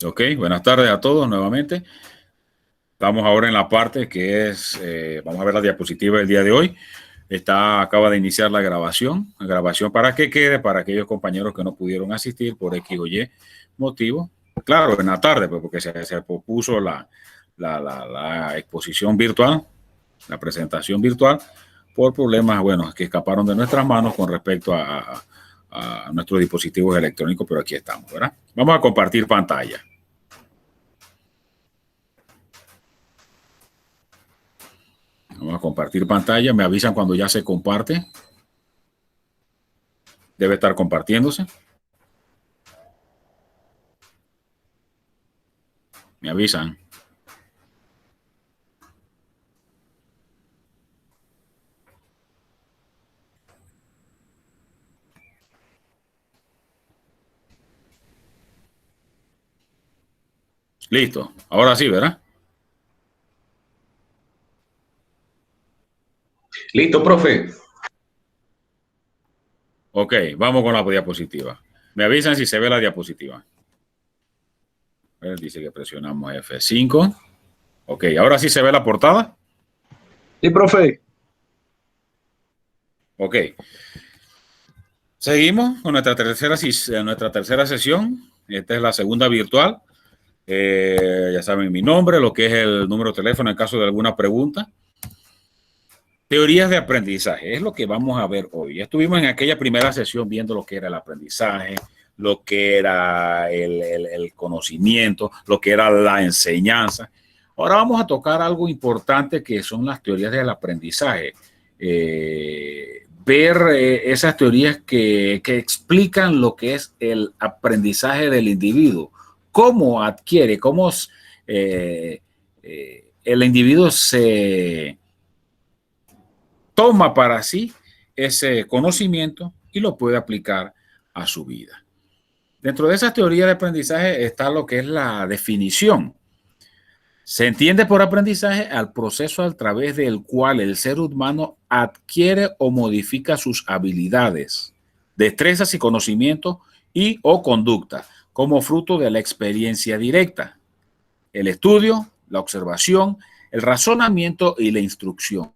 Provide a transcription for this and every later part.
Ok, buenas tardes a todos nuevamente. Estamos ahora en la parte que es, vamos a ver la diapositiva del día de hoy. Acaba de iniciar la grabación para que quede para aquellos compañeros que no pudieron asistir por X o Y motivo. Claro, en la tarde, pues, porque se propuso la exposición virtual, la presentación virtual, por problemas, bueno, que escaparon de nuestras manos con respecto a nuestros dispositivos electrónicos, pero aquí estamos, ¿verdad? Vamos a compartir pantalla. Vamos a compartir pantalla. Me avisan cuando ya se comparte. Debe estar compartiéndose. Me avisan. Listo. Ahora sí, ¿verdad? Listo, profe. Ok, vamos con la diapositiva. Me avisan si se ve la diapositiva. Dice que presionamos F5. Ok, ahora sí se ve la portada. Sí, profe. Ok. Seguimos con nuestra tercera sesión. Esta es la segunda virtual. Ya saben mi nombre, lo que es el número de teléfono en caso de alguna pregunta. Teorías de aprendizaje es lo que vamos a ver hoy. Estuvimos en aquella primera sesión viendo lo que era el aprendizaje, lo que era el conocimiento, lo que era la enseñanza. Ahora vamos a tocar algo importante que son las teorías del aprendizaje. Ver esas teorías que explican lo que es el aprendizaje del individuo, cómo adquiere, cómo el individuo se toma para sí ese conocimiento y lo puede aplicar a su vida. Dentro de esa teoría de aprendizaje está lo que es la definición. Se entiende por aprendizaje al proceso a través del cual el ser humano adquiere o modifica sus habilidades, destrezas y conocimientos y o conducta como fruto de la experiencia directa, el estudio, la observación, el razonamiento y la instrucción.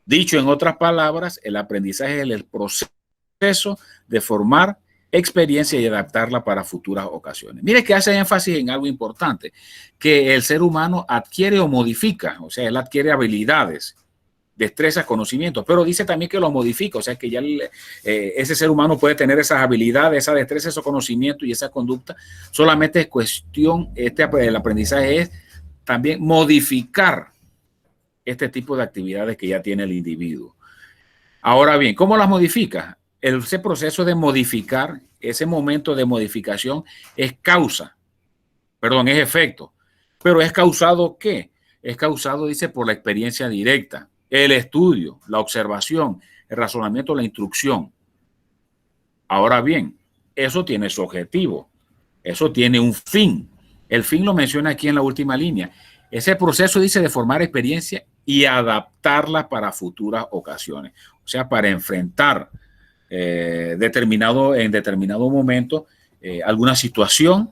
Dicho en otras palabras, el aprendizaje es el proceso de formar experiencia y adaptarla para futuras ocasiones. Mire que hace énfasis en algo importante, que el ser humano adquiere o modifica, o sea, él adquiere habilidades, destrezas, conocimientos, pero dice también que lo modifica, o sea, que ya ese ser humano puede tener esas habilidades, esa destreza, esos conocimientos y esa conducta, solamente es cuestión, el aprendizaje es también modificar este tipo de actividades que ya tiene el individuo. Ahora bien, ¿cómo las modifica? Ese proceso de modificar, ese momento de modificación es es efecto. Pero ¿es causado qué? Es causado, dice, por la experiencia directa, el estudio, la observación, el razonamiento, la instrucción. Ahora bien, eso tiene su objetivo, eso tiene un fin. El fin lo menciona aquí en la última línea. Ese proceso dice de formar experiencia y adaptarla para futuras ocasiones. O sea, para enfrentar en determinado momento alguna situación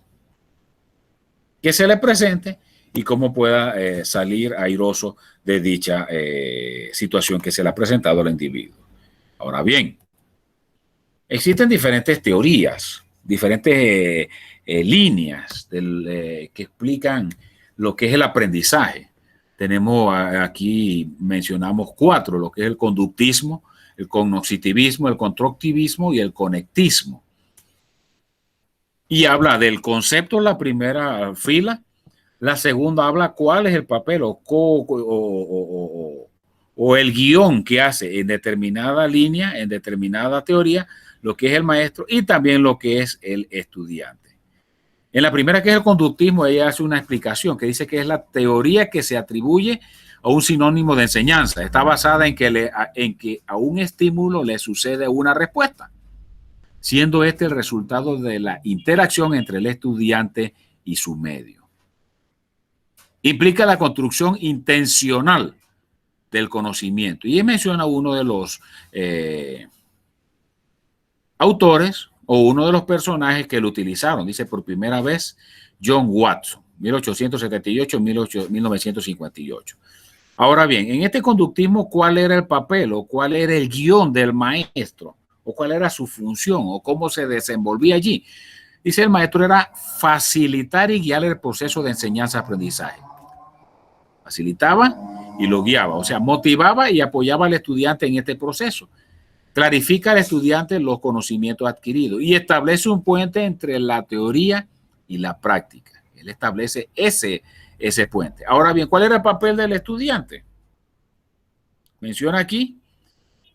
que se le presente y cómo pueda salir airoso de dicha situación que se le ha presentado al individuo. Ahora bien, existen diferentes teorías, diferentes líneas que explican lo que es el aprendizaje. Tenemos aquí, mencionamos 4, lo que es el conductismo, el cognoscitivismo, el constructivismo y el conectismo. Y habla del concepto en la primera fila, la segunda habla cuál es el papel o el guión que hace en determinada línea, en determinada teoría, lo que es el maestro y también lo que es el estudiante. En la primera, que es el conductismo, ella hace una explicación que dice que es la teoría que se atribuye a un sinónimo de enseñanza. Está basada en que a un estímulo le sucede una respuesta, siendo este el resultado de la interacción entre el estudiante y su medio. Implica la construcción intencional del conocimiento. Y menciona uno de los autores o uno de los personajes que lo utilizaron. Dice, por primera vez John Watson, 1878-1958. Ahora bien, en este conductismo, ¿cuál era el papel o cuál era el guión del maestro? ¿O cuál era su función o cómo se desenvolvía allí? Dice, el maestro era facilitar y guiar el proceso de enseñanza-aprendizaje. Facilitaba y lo guiaba, o sea, motivaba y apoyaba al estudiante en este proceso. Clarifica al estudiante los conocimientos adquiridos y establece un puente entre la teoría y la práctica. Él establece ese puente. Ahora bien, ¿cuál era el papel del estudiante? Menciona aquí,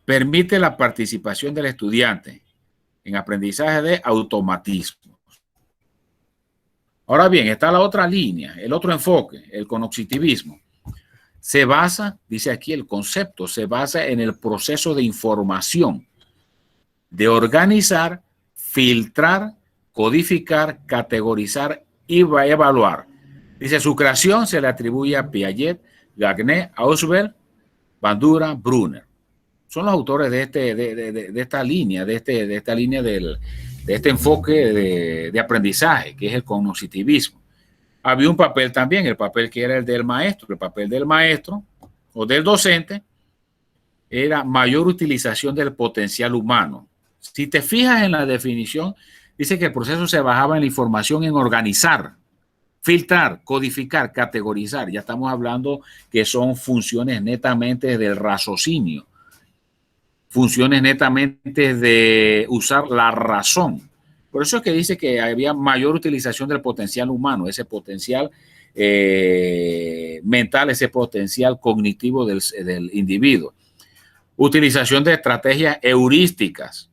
permite la participación del estudiante en aprendizaje de automatismos. Ahora bien, está la otra línea, el otro enfoque, el cognitivismo. Se basa, dice aquí el concepto, se basa en el proceso de información, de organizar, filtrar, codificar, categorizar y evaluar. Dice, su creación se le atribuye a Piaget, Gagné, Ausubel, Bandura, Brunner. Son los autores de esta línea, de este enfoque de aprendizaje, que es el cognitivismo. Había un papel también, el papel que era el del maestro. El papel del maestro o del docente era mayor utilización del potencial humano. Si te fijas en la definición, dice que el proceso se basaba en la información, en organizar, filtrar, codificar, categorizar. Ya estamos hablando que son funciones netamente del raciocinio, funciones netamente de usar la razón. Por eso es que dice que había mayor utilización del potencial humano, ese potencial mental, ese potencial cognitivo del individuo. Utilización de estrategias heurísticas.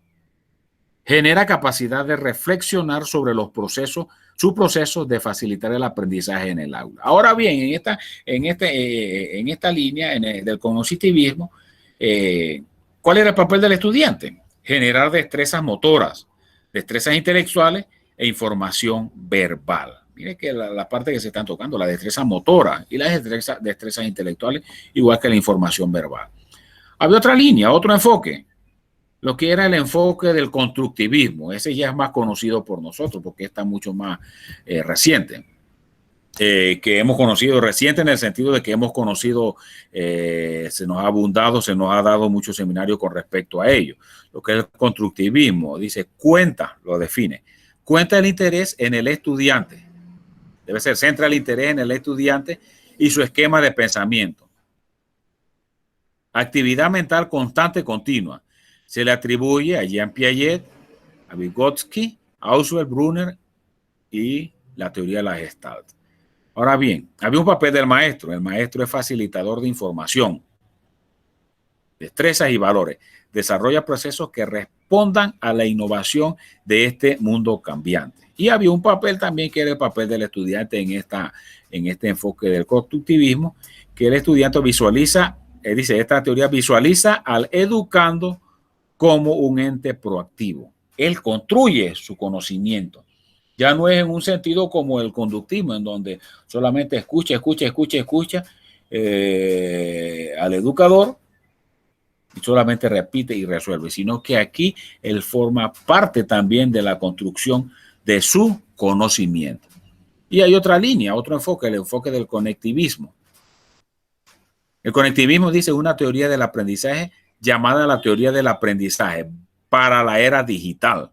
Genera capacidad de reflexionar sobre los procesos, su proceso de facilitar el aprendizaje en el aula. Ahora bien, en esta línea del cognitivismo, ¿cuál era el papel del estudiante? Generar destrezas motoras, destrezas intelectuales e información verbal. Mire que la parte que se están tocando, la destreza motora y las destrezas intelectuales, igual que la información verbal. Había otra línea, otro enfoque, lo que era el enfoque del constructivismo. Ese ya es más conocido por nosotros porque está mucho más reciente. Que hemos conocido reciente en el sentido de que hemos conocido, se nos ha abundado, se nos ha dado muchos seminarios con respecto a ello. Lo que es el constructivismo, dice, lo define, cuenta el interés en el estudiante. Debe ser, centra el interés en el estudiante y su esquema de pensamiento. Actividad mental constante continua. Se le atribuye a Jean Piaget, a Vygotsky, a Ausubel, Brunner y la teoría de la Gestalt. Ahora bien, había un papel del maestro. El maestro es facilitador de información, destrezas y valores. Desarrolla procesos que respondan a la innovación de este mundo cambiante. Y había un papel también que era el papel del estudiante en este enfoque del constructivismo, que el estudiante visualiza, dice, esta teoría visualiza al educando como un ente proactivo. Él construye su conocimiento. Ya no es en un sentido como el conductismo, en donde solamente escucha al educador y solamente repite y resuelve, sino que aquí él forma parte también de la construcción de su conocimiento. Y hay otra línea, otro enfoque, el enfoque del conectivismo. El conectivismo dice una teoría del aprendizaje llamada la teoría del aprendizaje para la era digital.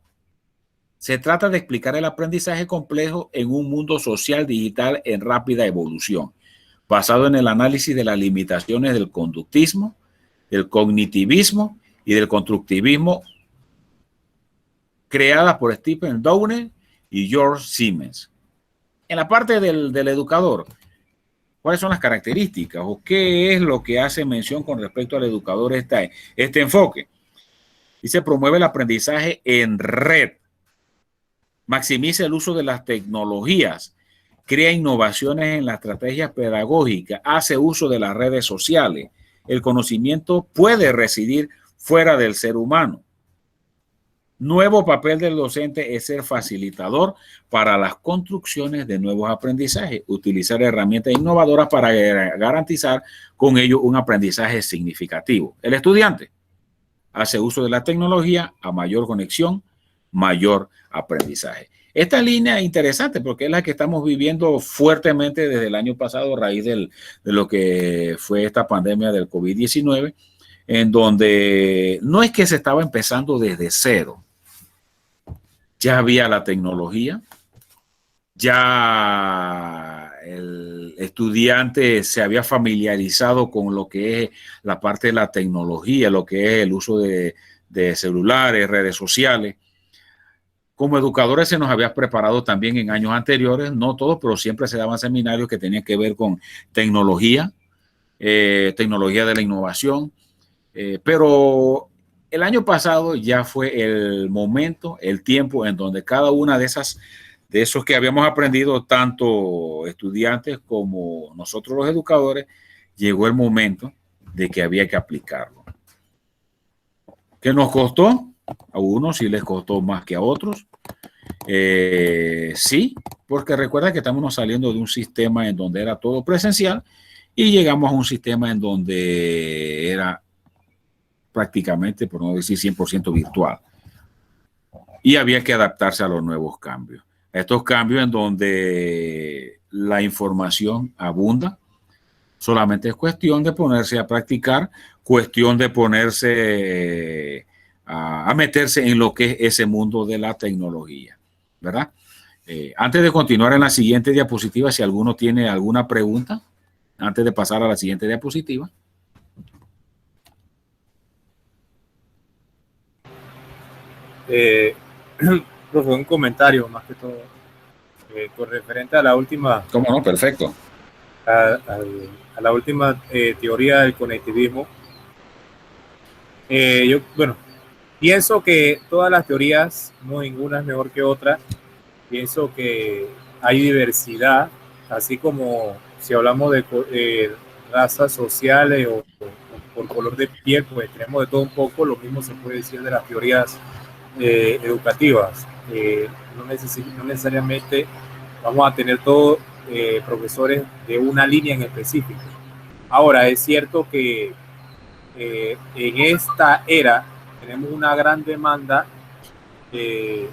Se trata de explicar el aprendizaje complejo en un mundo social digital en rápida evolución, basado en el análisis de las limitaciones del conductismo, del cognitivismo y del constructivismo, creadas por Stephen Downer y George Siemens. En la parte del educador, ¿cuáles son las características o qué es lo que hace mención con respecto al educador este enfoque? Dice, promueve el aprendizaje en red, maximiza el uso de las tecnologías, crea innovaciones en la estrategia pedagógica, hace uso de las redes sociales. El conocimiento puede residir fuera del ser humano. Nuevo papel del docente es ser facilitador para las construcciones de nuevos aprendizajes, utilizar herramientas innovadoras para garantizar con ello un aprendizaje significativo. El estudiante hace uso de la tecnología a mayor conexión, mayor aprendizaje. Esta línea es interesante porque es la que estamos viviendo fuertemente desde el año pasado a raíz de lo que fue esta pandemia del COVID-19, en donde no es que se estaba empezando desde cero, ya había la tecnología, ya el estudiante se había familiarizado con lo que es la parte de la tecnología, lo que es el uso de celulares, redes sociales. Como educadores se nos había preparado también en años anteriores, no todos, pero siempre se daban seminarios que tenían que ver con tecnología, tecnología de la innovación, pero el año pasado ya fue el momento, el tiempo en donde cada una de esos que habíamos aprendido, tanto estudiantes como nosotros los educadores, llegó el momento de que había que aplicarlo. ¿Qué nos costó? A unos sí les costó más que a otros. Sí, porque recuerda que estamos saliendo de un sistema en donde era todo presencial y llegamos a un sistema en donde era prácticamente, por no decir 100% virtual. Y había que adaptarse a los nuevos cambios. Estos cambios en donde la información abunda, solamente es cuestión de ponerse a practicar, cuestión de ponerse a meterse en lo que es ese mundo de la tecnología, ¿verdad? Antes de continuar en la siguiente diapositiva, si alguno tiene alguna pregunta, antes de pasar a la siguiente diapositiva. Profe, un comentario más que todo, con referente a la última, ¿Cómo no? Perfecto. a la última teoría del conectivismo. Yo, bueno, pienso que todas las teorías, no ninguna es mejor que otra. Pienso que hay diversidad, así como si hablamos de razas sociales o por color de piel, pues tenemos de todo un poco. Lo mismo se puede decir de las teorías educativas. No necesariamente vamos a tener todos profesores de una línea en específico. Ahora, es cierto que en esta era tenemos una gran demanda de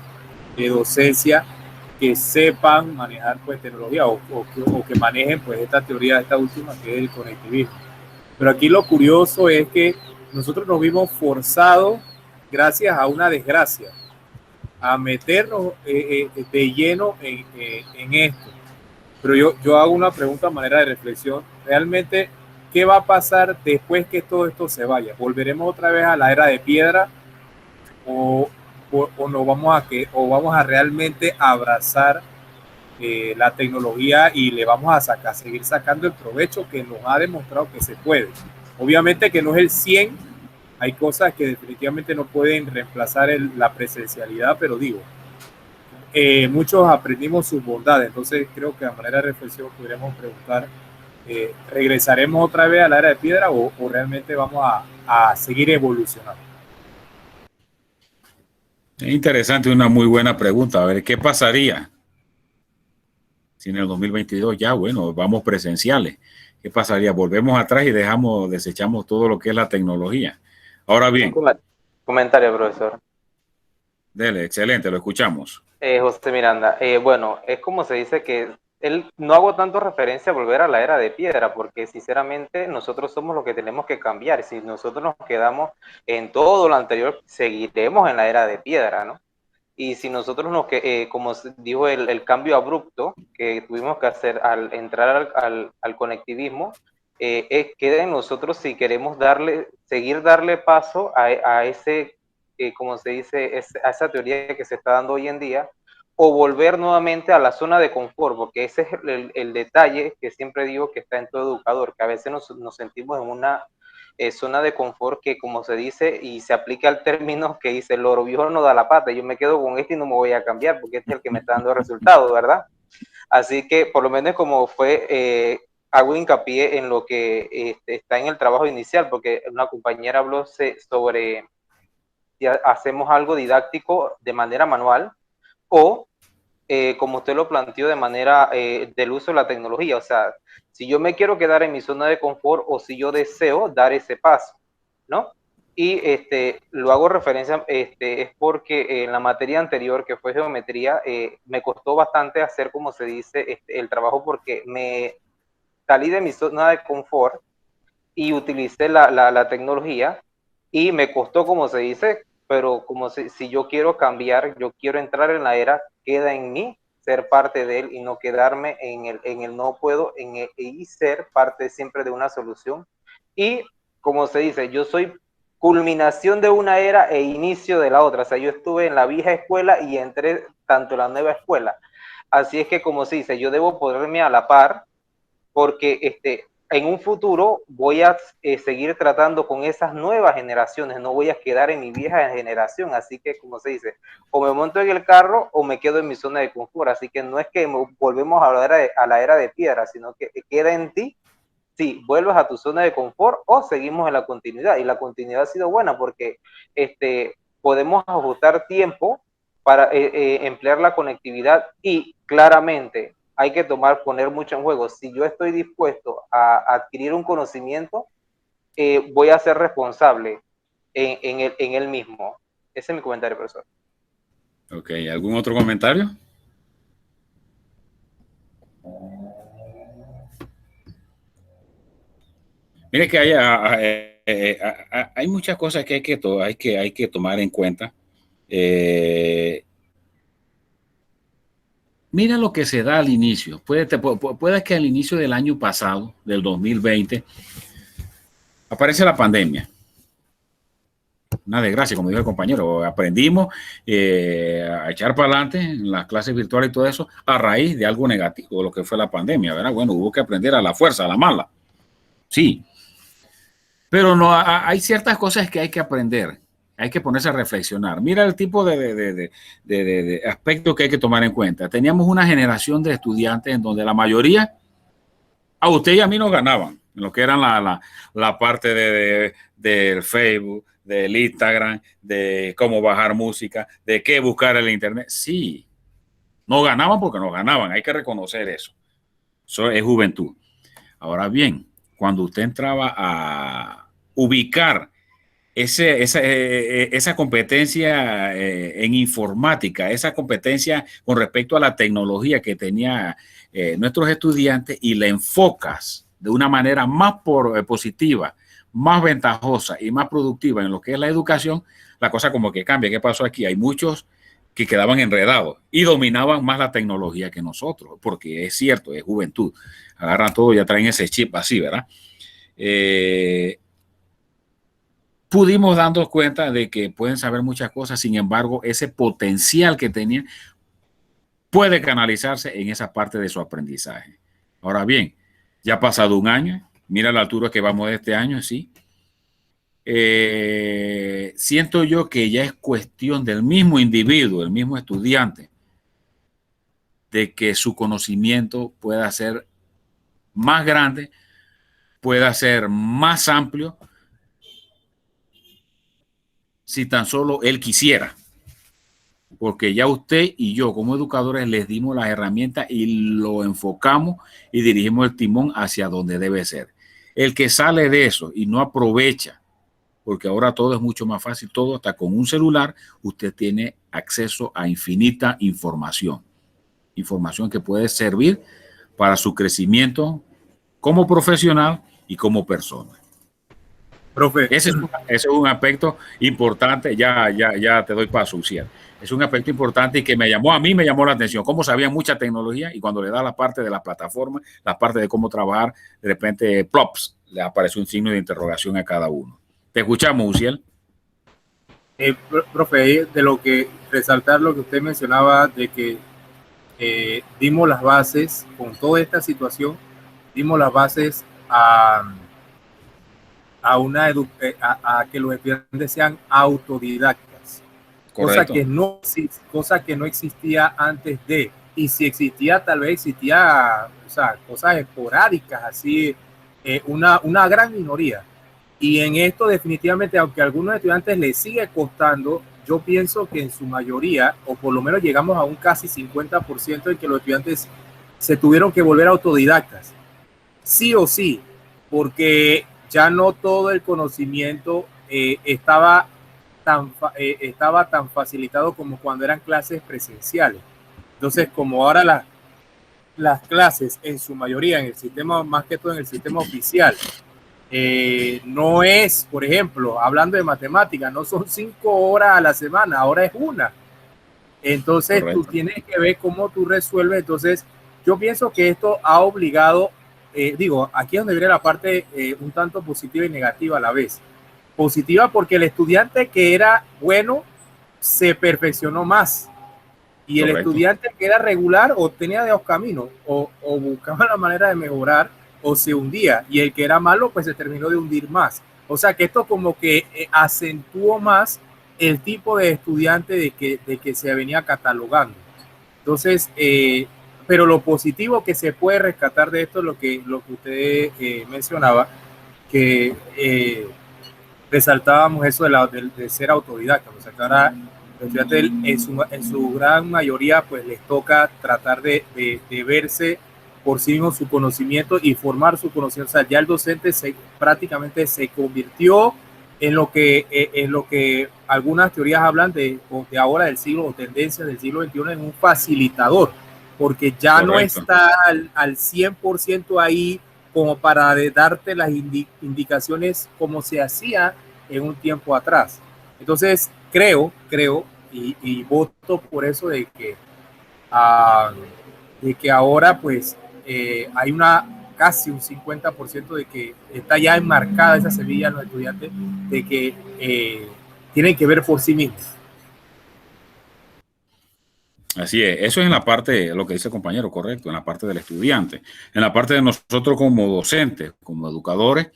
docencia que sepan manejar pues tecnología o que manejen pues esta teoría, esta última, que es el conectivismo. Pero aquí lo curioso es que nosotros nos vimos forzados, gracias a una desgracia, a meternos de lleno en esto. Pero yo hago una pregunta a manera de reflexión. Realmente, ¿qué va a pasar después que todo esto se vaya? ¿Volveremos otra vez a la era de piedra o nos vamos a realmente abrazar la tecnología y le vamos a seguir sacando el provecho que nos ha demostrado que se puede? Obviamente que no es el 100, hay cosas que definitivamente no pueden reemplazar la presencialidad, pero digo, muchos aprendimos sus bondades. Entonces creo que a manera de reflexión podríamos preguntar, ¿regresaremos otra vez a la era de piedra o realmente vamos a seguir evolucionando? Es interesante, una muy buena pregunta. A ver, ¿qué pasaría si en el 2022 ya, bueno, vamos presenciales? ¿Qué pasaría? Volvemos atrás y desechamos todo lo que es la tecnología. Ahora bien. Comentario, profesor. Dele, excelente, lo escuchamos. José Miranda, bueno, es como se dice que no hago tanto referencia a volver a la era de piedra, porque sinceramente nosotros somos los que tenemos que cambiar. Si nosotros nos quedamos en todo lo anterior, seguiremos en la era de piedra, ¿no? Y si nosotros como dijo el cambio abrupto que tuvimos que hacer al entrar al conectivismo, queda en nosotros si queremos seguir darle paso a ese, como se dice, a esa teoría que se está dando hoy en día, o volver nuevamente a la zona de confort, porque ese es el detalle que siempre digo que está en todo educador, que a veces nos sentimos en una zona de confort que, como se dice, y se aplica al término que dice, el loro viejo no da la pata, yo me quedo con este y no me voy a cambiar, porque este es el que me está dando resultados, ¿verdad? Así que, por lo menos como fue, hago hincapié en lo que está en el trabajo inicial, porque una compañera habló sobre si hacemos algo didáctico de manera manual, o como usted lo planteó, de manera del uso de la tecnología. O sea, si yo me quiero quedar en mi zona de confort o si yo deseo dar ese paso, ¿no? Y lo hago referencia, es porque en la materia anterior, que fue geometría, me costó bastante hacer, como se dice, el trabajo, porque me salí de mi zona de confort y utilicé la tecnología, y me costó, como se dice, pero como si yo quiero cambiar, yo quiero entrar en la era, queda en mí ser parte de él y no quedarme en el no puedo, y ser parte siempre de una solución. Y como se dice, yo soy culminación de una era e inicio de la otra. O sea, yo estuve en la vieja escuela y entré tanto en la nueva escuela. Así es que, como se dice, yo debo ponerme a la par, porque en un futuro voy a seguir tratando con esas nuevas generaciones, no voy a quedar en mi vieja generación. Así que, como se dice, o me monto en el carro o me quedo en mi zona de confort. Así que no es que volvemos a la era de piedra, sino que queda en ti si vuelves a tu zona de confort o seguimos en la continuidad. Y la continuidad ha sido buena, porque podemos ajustar tiempo para emplear la conectividad, y claramente hay que poner mucho en juego. Si yo estoy dispuesto a adquirir un conocimiento, voy a ser responsable en él mismo. Ese es mi comentario, profesor. Ok, ¿algún otro comentario? Mire que hay muchas cosas que hay que tomar en cuenta. Mira lo que se da al inicio. Puede que al inicio del año pasado, del 2020, aparece la pandemia. Una desgracia, como dijo el compañero. Aprendimos a echar para adelante en las clases virtuales y todo eso a raíz de algo negativo, lo que fue la pandemia, ¿verdad? Bueno, hubo que aprender a la fuerza, a la mala. Sí. Pero no, hay ciertas cosas que hay que aprender. Hay que ponerse a reflexionar. Mira el tipo de aspectos que hay que tomar en cuenta. Teníamos una generación de estudiantes en donde la mayoría, a usted y a mí nos ganaban, en lo que eran la parte del Facebook, del Instagram, de cómo bajar música, de qué buscar en el internet. Sí, nos ganaban porque nos ganaban. Hay que reconocer eso. Eso es juventud. Ahora bien, cuando usted entraba a ubicar esa competencia en informática, esa competencia con respecto a la tecnología que tenía nuestros estudiantes, y la enfocas de una manera más positiva, más ventajosa y más productiva en lo que es la educación, la cosa como que cambia. ¿Qué pasó aquí? Hay muchos que quedaban enredados y dominaban más la tecnología que nosotros, porque es cierto, es juventud. Agarran todo y ya traen ese chip así, ¿verdad? Pudimos darnos cuenta de que pueden saber muchas cosas, sin embargo, ese potencial que tenían puede canalizarse en esa parte de su aprendizaje. Ahora bien, ya ha pasado un año, mira la altura que vamos de este año, sí. Siento yo que ya es cuestión del mismo individuo, el mismo estudiante, de que su conocimiento pueda ser más grande, pueda ser más amplio, si tan solo él quisiera. Porque ya usted y yo como educadores les dimos las herramientas y lo enfocamos y dirigimos el timón hacia donde debe ser. El que sale de eso y no aprovecha, porque ahora todo es mucho más fácil, todo hasta con un celular, usted tiene acceso a infinita información. Información que puede servir para su crecimiento como profesional y como persona. Profe. Ese es un aspecto importante. Ya te doy paso, Uciel. Es un aspecto importante y que me llamó la atención. Cómo sabía mucha tecnología, y cuando le da la parte de la plataforma, la parte de cómo trabajar, de repente, plops, le aparece un signo de interrogación a cada uno. Te escuchamos, Uciel. Profe, de lo que resaltar lo que usted mencionaba, de que dimos las bases con toda esta situación, dimos las bases a que los estudiantes sean autodidactas. Cosa que no existía antes de, y si existía, tal vez existía, o sea, cosas esporádicas, así, una gran minoría. Y en esto definitivamente, aunque a algunos estudiantes les sigue costando, yo pienso que en su mayoría, o por lo menos llegamos a un casi 50% en que los estudiantes se tuvieron que volver autodidactas, sí o sí, porque ya no todo el conocimiento estaba tan facilitado como cuando eran clases presenciales. Entonces, como ahora las clases en su mayoría en el sistema, más que todo en el sistema oficial, no es, por ejemplo, hablando de matemáticas, no son 5 horas a la semana, ahora es una. Entonces, Correcto. tú tienes que ver cómo tú resuelves. Entonces, yo pienso que esto ha obligado, aquí es donde viene la parte un tanto positiva y negativa a la vez. Positiva porque el estudiante que era bueno se perfeccionó más. Y el Correcto. estudiante que era regular o tenía de dos caminos, o buscaba la manera de mejorar o se hundía, y el que era malo pues se terminó de hundir más. O sea que esto como que acentuó más el tipo de estudiante de que se venía catalogando. Entonces, pero lo positivo que se puede rescatar de esto es lo que usted mencionaba, que resaltábamos eso de ser autodidacta. O sea, que ahora en su gran mayoría pues les toca tratar de verse por sí mismo su conocimiento y formar su conocimiento. O sea, ya el docente prácticamente se convirtió en lo que algunas teorías hablan de ahora del siglo o tendencias del siglo XXI en un facilitador, porque ya Correcto. no está al 100% ahí como para darte las indicaciones como se hacía en un tiempo atrás. Entonces, creo y voto por eso de que ahora pues hay casi un 50% de que está ya enmarcada esa semilla en los estudiantes de que tienen que ver por sí mismos. Así es, eso es en la parte, lo que dice el compañero, correcto, en la parte del estudiante. En la parte de nosotros como docentes, como educadores,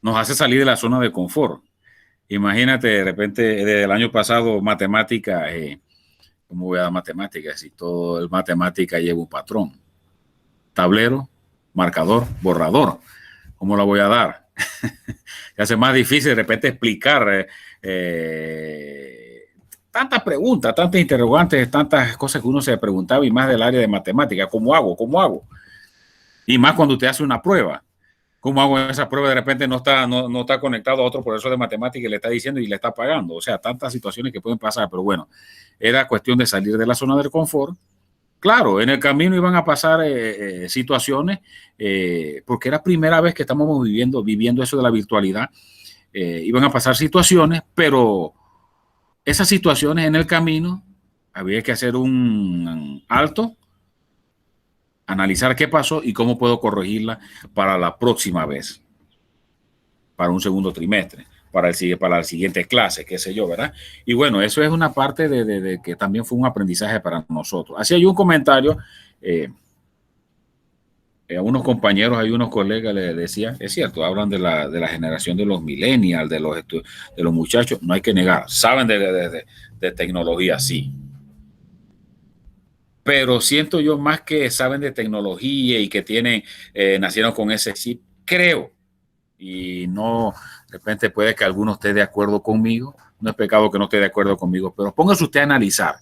nos hace salir de la zona de confort. Imagínate, de repente, desde el año pasado, matemática, ¿cómo voy a dar matemáticas? Si todo el matemática lleva un patrón. Tablero, marcador, borrador. ¿Cómo la voy a dar? Se hace más difícil de repente explicar tantas preguntas, tantas interrogantes, tantas cosas que uno se preguntaba y más del área de matemática. ¿Cómo hago? ¿Cómo hago? Y más cuando usted hace una prueba. ¿Cómo hago esa prueba? De repente no está conectado a otro profesor de matemática y le está diciendo y le está pagando. O sea, tantas situaciones que pueden pasar. Pero bueno, era cuestión de salir de la zona del confort. Claro, en el camino iban a pasar situaciones, porque era primera vez que estamos viviendo eso de la virtualidad. Iban a pasar situaciones, pero esas situaciones en el camino había que hacer un alto, analizar qué pasó y cómo puedo corregirla para la próxima vez, para un segundo trimestre, para la siguiente clase, qué sé yo, ¿verdad? Y bueno, eso es una parte de que también fue un aprendizaje para nosotros. Así hay un comentario, a unos compañeros, hay unos colegas les decía, es cierto, hablan de la generación de los millennials, de los muchachos, no hay que negar, saben de tecnología, sí. Pero siento yo más que saben de tecnología y que nacieron con ese chip, creo, y no, de repente puede que alguno esté de acuerdo conmigo, no es pecado que no esté de acuerdo conmigo, pero póngase usted a analizar,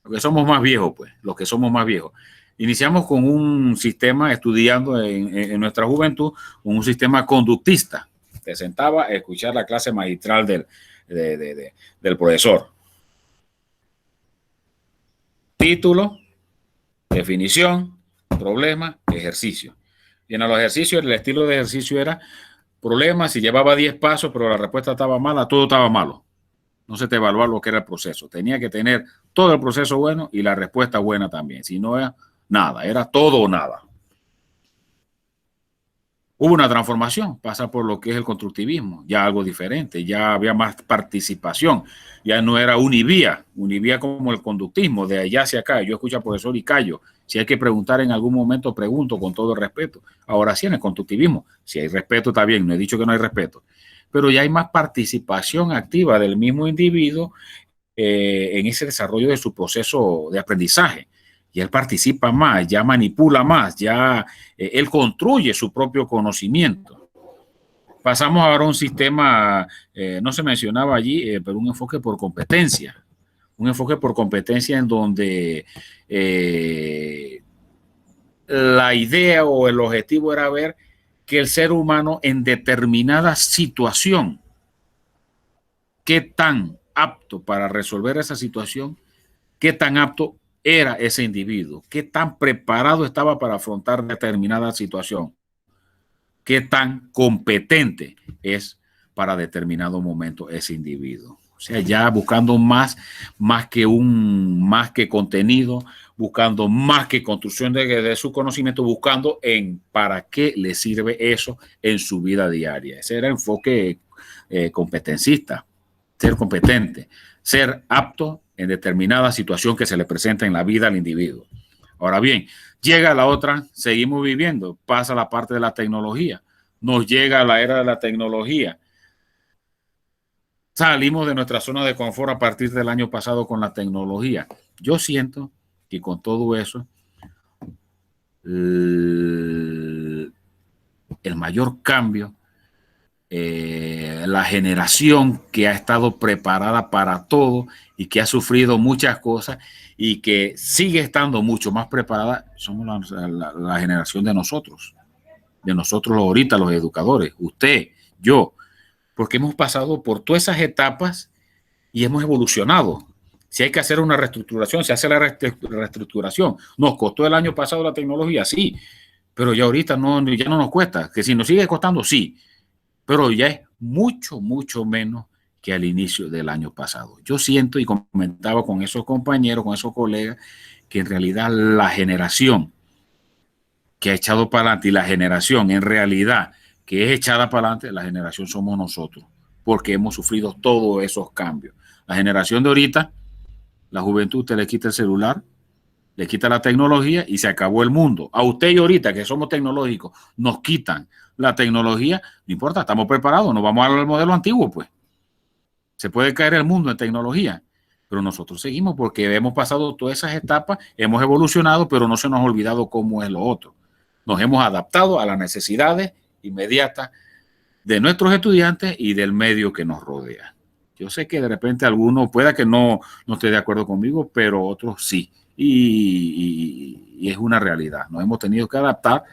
los que somos más viejos, pues, los que somos más viejos. Iniciamos con un sistema estudiando en nuestra juventud, un sistema conductista. Te sentaba a escuchar la clase magistral del profesor. Título, definición, problema, ejercicio. Y en los ejercicios, el estilo de ejercicio era problema, si llevaba 10 pasos, pero la respuesta estaba mala, todo estaba malo. No se te evaluaba lo que era el proceso. Tenía que tener todo el proceso bueno y la respuesta buena también. Si no era nada, era todo o nada. Hubo una transformación, pasa por lo que es el constructivismo, ya algo diferente, ya había más participación, ya no era univía como el conductismo, de allá hacia acá, yo escucho al profesor y callo, si hay que preguntar en algún momento, pregunto con todo el respeto. Ahora sí, en el constructivismo, si hay respeto está bien, no he dicho que no hay respeto, pero ya hay más participación activa del mismo individuo en ese desarrollo de su proceso de aprendizaje. Y él participa más, ya manipula más, ya él construye su propio conocimiento. Pasamos ahora a un sistema, no se mencionaba allí, pero un enfoque por competencia. Un enfoque por competencia en donde la idea o el objetivo era ver que el ser humano en determinada situación qué tan apto para resolver esa situación, qué tan apto era ese individuo, qué tan preparado estaba para afrontar determinada situación, qué tan competente es para determinado momento ese individuo. O sea, ya buscando más que contenido, buscando más que construcción de su conocimiento, buscando en para qué le sirve eso en su vida diaria. Ese era el enfoque competencista, ser competente, ser apto en determinada situación que se le presenta en la vida al individuo. Ahora bien, llega la otra, seguimos viviendo, pasa la parte de la tecnología, nos llega la era de la tecnología. Salimos de nuestra zona de confort a partir del año pasado con la tecnología. Yo siento que con todo eso, el mayor cambio, la generación que ha estado preparada para todo y que ha sufrido muchas cosas y que sigue estando mucho más preparada, somos la generación de nosotros ahorita, los educadores, usted, yo, porque hemos pasado por todas esas etapas y hemos evolucionado. Si hay que hacer una reestructuración, se hace la reestructuración. Nos costó el año pasado la tecnología, sí, pero ya ahorita ya no nos cuesta. Que si nos sigue costando, sí, pero ya es mucho, mucho menos que al inicio del año pasado. Yo siento y comentaba con esos compañeros, con esos colegas, que en realidad la generación que ha echado para adelante y la generación en realidad que es echada para adelante, la generación somos nosotros, porque hemos sufrido todos esos cambios. La generación de ahorita, la juventud, te le quita el celular, le quita la tecnología y se acabó el mundo. A usted y ahorita, que somos tecnológicos, nos quitan la tecnología, no importa, estamos preparados, nos vamos al modelo antiguo, pues. Se puede caer el mundo en tecnología, pero nosotros seguimos porque hemos pasado todas esas etapas, hemos evolucionado, pero no se nos ha olvidado cómo es lo otro. Nos hemos adaptado a las necesidades inmediatas de nuestros estudiantes y del medio que nos rodea. Yo sé que de repente alguno pueda que no esté de acuerdo conmigo, pero otros sí. Y es una realidad. Nos hemos tenido que adaptar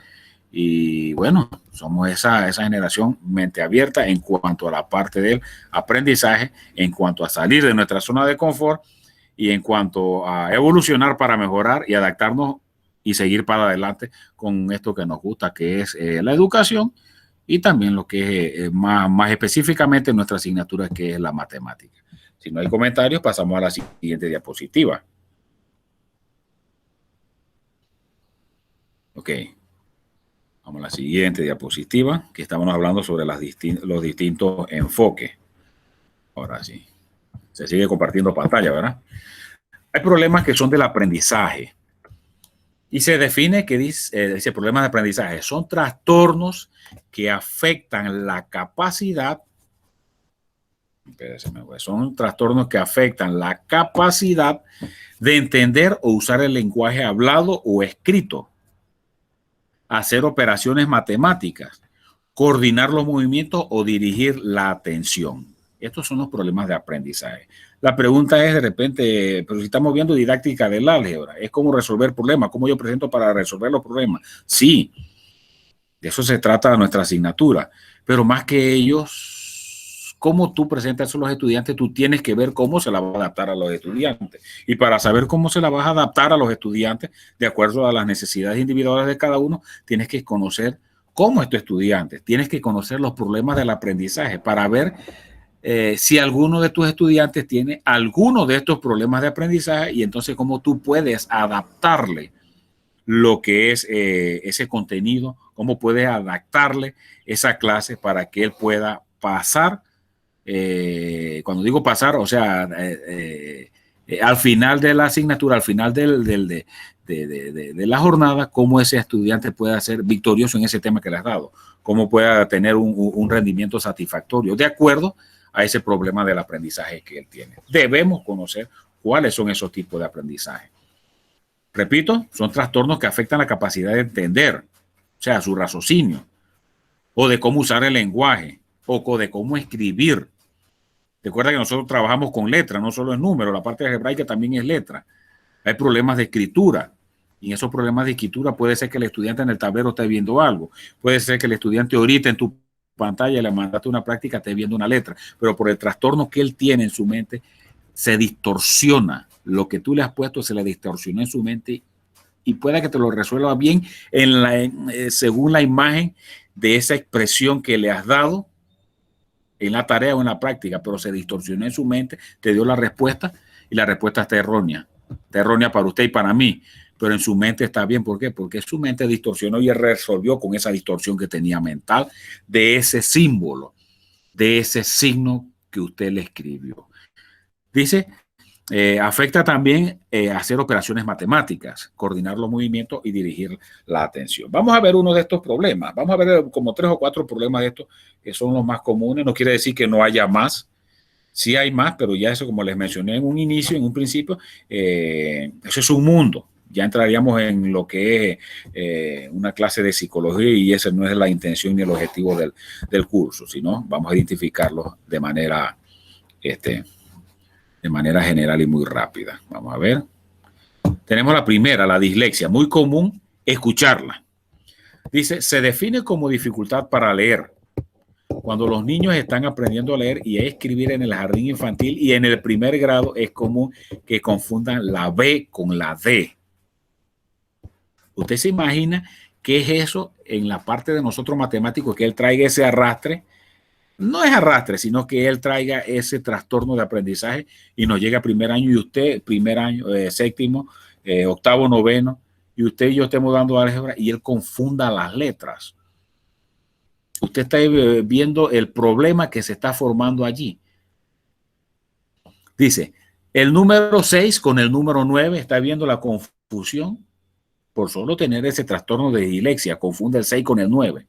y bueno, somos esa generación mente abierta en cuanto a la parte del aprendizaje, en cuanto a salir de nuestra zona de confort y en cuanto a evolucionar para mejorar y adaptarnos y seguir para adelante con esto que nos gusta, que es la educación y también lo que es más específicamente nuestra asignatura, que es la matemática. Si no hay comentarios, pasamos a la siguiente diapositiva. Ok. Vamos a la siguiente diapositiva, que estamos hablando sobre los distintos enfoques. Ahora sí. Se sigue compartiendo pantalla, ¿verdad? Hay problemas que son del aprendizaje. Y se define que dice problemas de aprendizaje. Son trastornos que afectan la capacidad. Son trastornos que afectan la capacidad de entender o usar el lenguaje hablado o escrito, hacer operaciones matemáticas, coordinar los movimientos o dirigir la atención. Estos son los problemas de aprendizaje. La pregunta es de repente, pero si estamos viendo didáctica del álgebra, es cómo resolver problemas, cómo yo presento para resolver los problemas. Sí, de eso se trata nuestra asignatura, pero más que ellos, cómo tú presentas a los estudiantes, tú tienes que ver cómo se la va a adaptar a los estudiantes. Y para saber cómo se la vas a adaptar a los estudiantes, de acuerdo a las necesidades individuales de cada uno, tienes que conocer cómo es tu estudiante, tienes que conocer los problemas del aprendizaje para ver si alguno de tus estudiantes tiene alguno de estos problemas de aprendizaje y entonces cómo tú puedes adaptarle lo que es ese contenido, cómo puedes adaptarle esa clase para que él pueda pasar. Cuando digo pasar, o sea, al final de la asignatura, al final de la jornada, cómo ese estudiante pueda ser victorioso en ese tema que le has dado, cómo pueda tener un rendimiento satisfactorio de acuerdo a ese problema del aprendizaje que él tiene. Debemos conocer cuáles son esos tipos de aprendizaje. Repito, son trastornos que afectan la capacidad de entender, o sea, su raciocinio, o de cómo usar el lenguaje, o de cómo escribir. Recuerda que nosotros trabajamos con letras, no solo en números, la parte algebraica también es letra. Hay problemas de escritura, y en esos problemas de escritura puede ser que el estudiante en el tablero esté viendo algo, puede ser que el estudiante ahorita en tu pantalla, le mandaste una práctica, esté viendo una letra, pero por el trastorno que él tiene en su mente, se distorsiona. Lo que tú le has puesto se le distorsionó en su mente y pueda que te lo resuelva bien según la imagen de esa expresión que le has dado en la tarea o en la práctica, pero se distorsionó en su mente, te dio la respuesta y la respuesta está errónea. Está errónea para usted y para mí, pero en su mente está bien. ¿Por qué? Porque su mente distorsionó y él resolvió con esa distorsión que tenía mental de ese símbolo, de ese signo que usted le escribió. Dice, afecta también hacer operaciones matemáticas, coordinar los movimientos y dirigir la atención. Vamos a ver uno de estos problemas. Vamos a ver como 3 o 4 problemas de estos que son los más comunes. No quiere decir que no haya más. Sí hay más, pero ya eso, como les mencioné en un inicio, en un principio, eso es un mundo. Ya entraríamos en lo que es una clase de psicología y esa no es la intención ni el objetivo del curso, sino vamos a identificarlos de manera general y muy rápida. Vamos a ver. Tenemos la primera, la dislexia, muy común escucharla. Dice, se define como dificultad para leer. Cuando los niños están aprendiendo a leer y a escribir en el jardín infantil y en el primer grado, es común que confundan la B con la D. ¿Usted se imagina qué es eso en la parte de nosotros matemáticos, que él traiga ese arrastre? No es arrastre, sino que él traiga ese trastorno de aprendizaje y nos llega a primer año y usted, primer año, séptimo, octavo, noveno, y usted y yo estemos dando álgebra y él confunda las letras. Usted está viendo el problema que se está formando allí. Dice, el número 6 con el número 9, está viendo la confusión por solo tener ese trastorno de dislexia, confunde el 6 con el 9.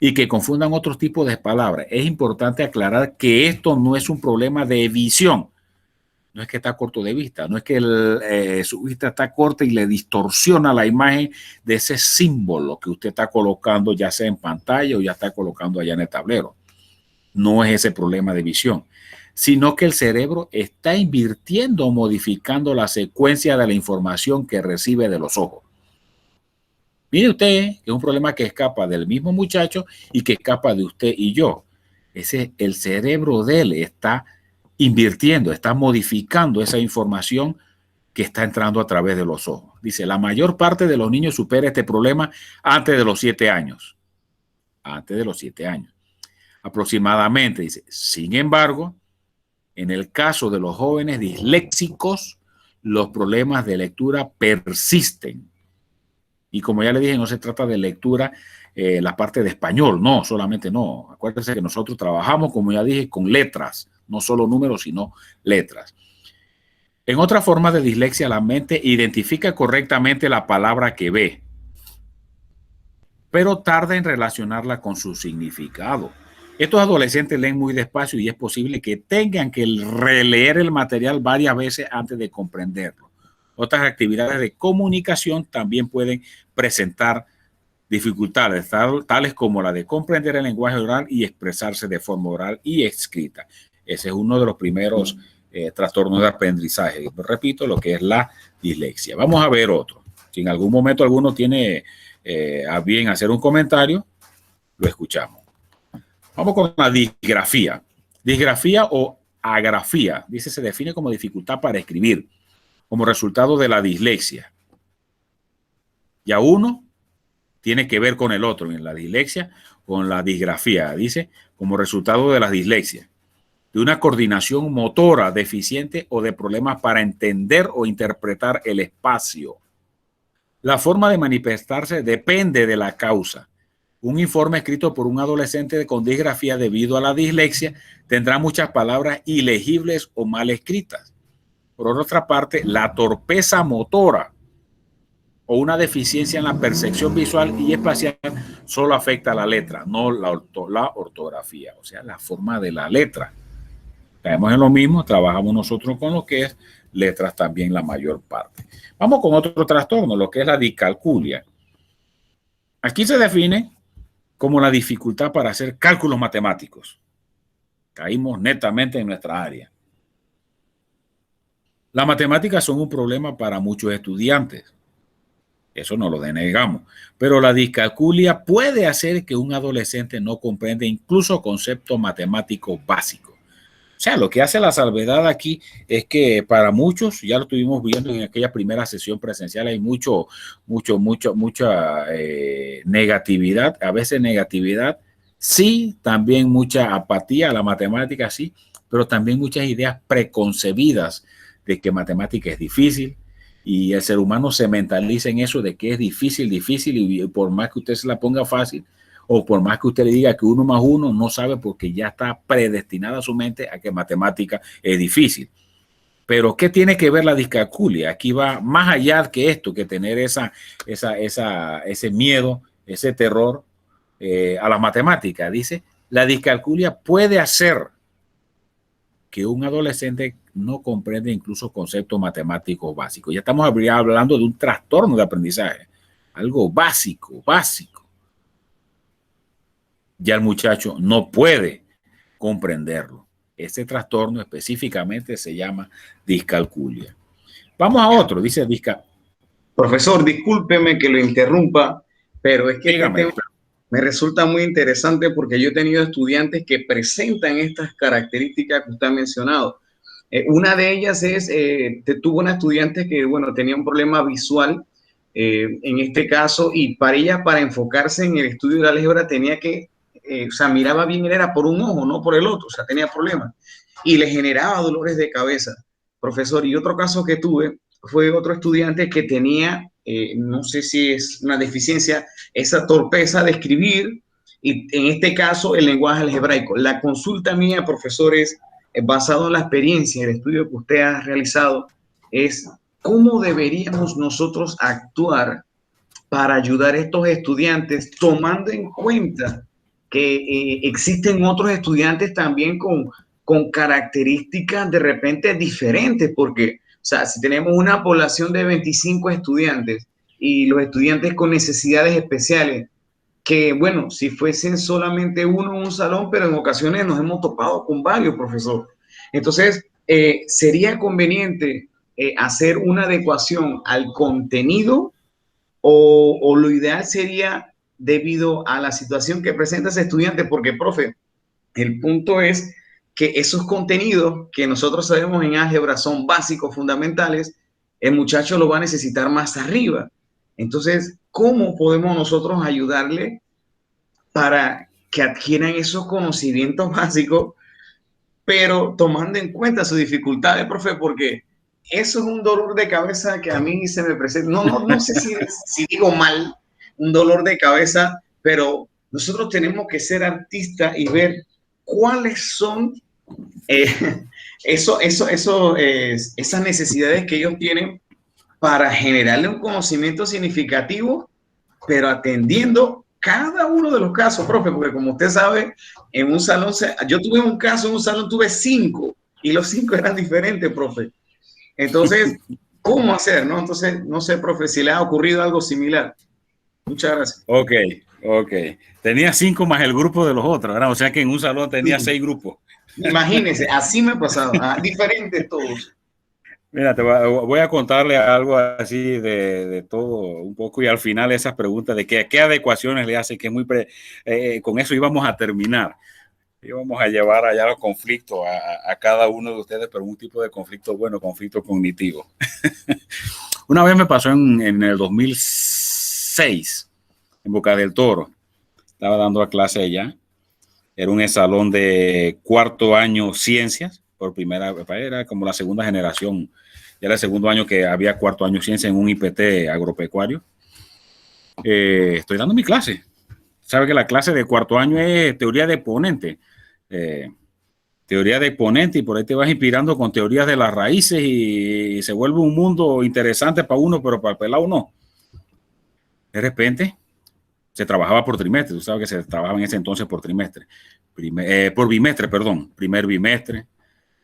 Y que confundan otros tipos de palabras. Es importante aclarar que esto no es un problema de visión. No es que está corto de vista, no es que su vista está corta y le distorsiona la imagen de ese símbolo que usted está colocando, ya sea en pantalla o ya está colocando allá en el tablero. No es ese problema de visión, sino que el cerebro está invirtiendo o modificando la secuencia de la información que recibe de los ojos. Mire usted que es un problema que escapa del mismo muchacho y que escapa de usted y yo. El cerebro de él está invirtiendo, está modificando esa información que está entrando a través de los ojos. Dice, la mayor parte de los niños supera este problema antes de los 7 años. Antes de los 7 años. Aproximadamente, dice. Sin embargo, en el caso de los jóvenes disléxicos, los problemas de lectura persisten. Y como ya le dije, no se trata de lectura, la parte de español, no, solamente no. Acuérdense que nosotros trabajamos, como ya dije, con letras, no solo números, sino letras. En otra forma de dislexia, la mente identifica correctamente la palabra que ve, pero tarda en relacionarla con su significado. Estos adolescentes leen muy despacio y es posible que tengan que releer el material varias veces antes de comprenderlo. Otras actividades de comunicación también pueden presentar dificultades, tales como la de comprender el lenguaje oral y expresarse de forma oral y escrita. Ese es uno de los primeros trastornos de aprendizaje. Repito, lo que es la dislexia. Vamos a ver otro. Si en algún momento alguno tiene a bien hacer un comentario, lo escuchamos. Vamos con la disgrafía. Disgrafía o agrafía, dice, se define como dificultad para escribir, como resultado de la dislexia. Ya uno tiene que ver con el otro, en la dislexia con la disgrafía, dice, como resultado de la dislexia, de una coordinación motora deficiente o de problemas para entender o interpretar el espacio. La forma de manifestarse depende de la causa. Un informe escrito por un adolescente con disgrafía debido a la dislexia tendrá muchas palabras ilegibles o mal escritas. Por otra parte, la torpeza motora o una deficiencia en la percepción visual y espacial solo afecta a la letra, no la ortografía, o sea, la forma de la letra. Caemos en lo mismo, trabajamos nosotros con lo que es letras también la mayor parte. Vamos con otro trastorno, lo que es la discalculia. Aquí se define como la dificultad para hacer cálculos matemáticos. Caímos netamente en nuestra área. Las matemáticas son un problema para muchos estudiantes. Eso no lo denegamos. Pero la discalculia puede hacer que un adolescente no comprenda incluso conceptos matemáticos básicos. O sea, lo que hace la salvedad aquí es que para muchos, ya lo estuvimos viendo en aquella primera sesión presencial, hay mucha negatividad, a veces negatividad, sí, también mucha apatía a la matemática, sí, pero también muchas ideas preconcebidas de que matemática es difícil y el ser humano se mentaliza en eso de que es difícil y por más que usted se la ponga fácil, o por más que usted le diga que 1 más 1 no sabe porque ya está predestinada su mente a que matemática es difícil. Pero ¿qué tiene que ver la discalculia? Aquí va más allá que esto, que tener ese miedo, ese terror a la matemática. Dice, la discalculia puede hacer que un adolescente no comprenda incluso conceptos matemáticos básicos. Ya estamos hablando de un trastorno de aprendizaje, algo básico. Ya el muchacho no puede comprenderlo. Ese trastorno específicamente se llama discalculia. Vamos a otro, dice Profesor, discúlpeme que lo interrumpa, pero es que dígame, este tema me resulta muy interesante porque yo he tenido estudiantes que presentan estas características que usted ha mencionado. Una de ellas es, tuvo una estudiante que, bueno, tenía un problema visual en este caso, y para ella, para enfocarse en el estudio de la álgebra, tenía que, o sea, miraba bien, era por un ojo, no por el otro, o sea, tenía problemas. Y le generaba dolores de cabeza, profesor. Y otro caso que tuve fue otro estudiante que tenía, no sé si es una deficiencia, esa torpeza de escribir, y en este caso el lenguaje algebraico. La consulta mía, profesor, es basado en la experiencia, el estudio que usted ha realizado, es cómo deberíamos nosotros actuar para ayudar a estos estudiantes, tomando en cuenta que existen otros estudiantes también con características de repente diferentes, porque, o sea, si tenemos una población de 25 estudiantes y los estudiantes con necesidades especiales, que bueno, si fuesen solamente uno en un salón, pero en ocasiones nos hemos topado con varios, profesor. Entonces, sería conveniente hacer una adecuación al contenido, o lo ideal sería debido a la situación que presenta ese estudiante, porque, profe, el punto es que esos contenidos que nosotros sabemos en álgebra son básicos, fundamentales, el muchacho lo va a necesitar más arriba. Entonces, ¿cómo podemos nosotros ayudarle para que adquieran esos conocimientos básicos, pero tomando en cuenta sus dificultades, profe? Porque eso es un dolor de cabeza que a mí se me presenta. No sé si digo mal, un dolor de cabeza, pero nosotros tenemos que ser artistas y ver cuáles son esas necesidades que ellos tienen para generarle un conocimiento significativo, pero atendiendo cada uno de los casos, profe, porque como usted sabe, en un salón, yo tuve un caso, en un salón tuve 5 y los 5 eran diferentes, profe. Entonces, ¿cómo hacer, no? Entonces, no sé, profe, si le ha ocurrido algo similar. Muchas gracias. Ok. Tenía 5 más el grupo de los otros, ¿verdad? O sea que en un salón tenía 6 grupos. Imagínense, así me ha pasado, diferentes todos. Mira, voy a contarle algo así de todo un poco, y al final esas preguntas de qué adecuaciones le hace, que muy con eso íbamos a terminar. Íbamos a llevar allá los conflictos a cada uno de ustedes, pero un tipo de conflicto bueno, conflicto cognitivo. Una vez me pasó en el 2006, en Boca del Toro. Estaba dando a clase allá. Era un salón de 4º año ciencias, por primera vez, era como la segunda generación. Ya era el segundo año que había 4º año ciencias en un IPT agropecuario. Estoy dando mi clase. Sabe que la clase de 4º año es teoría de exponente. Teoría de exponente, y por ahí te vas inspirando con teorías de las raíces y se vuelve un mundo interesante para uno, pero para el pelado no. De repente se trabajaba por trimestre. Tú sabes que se trabajaba en ese entonces por trimestre. Por bimestre, perdón. Primer bimestre,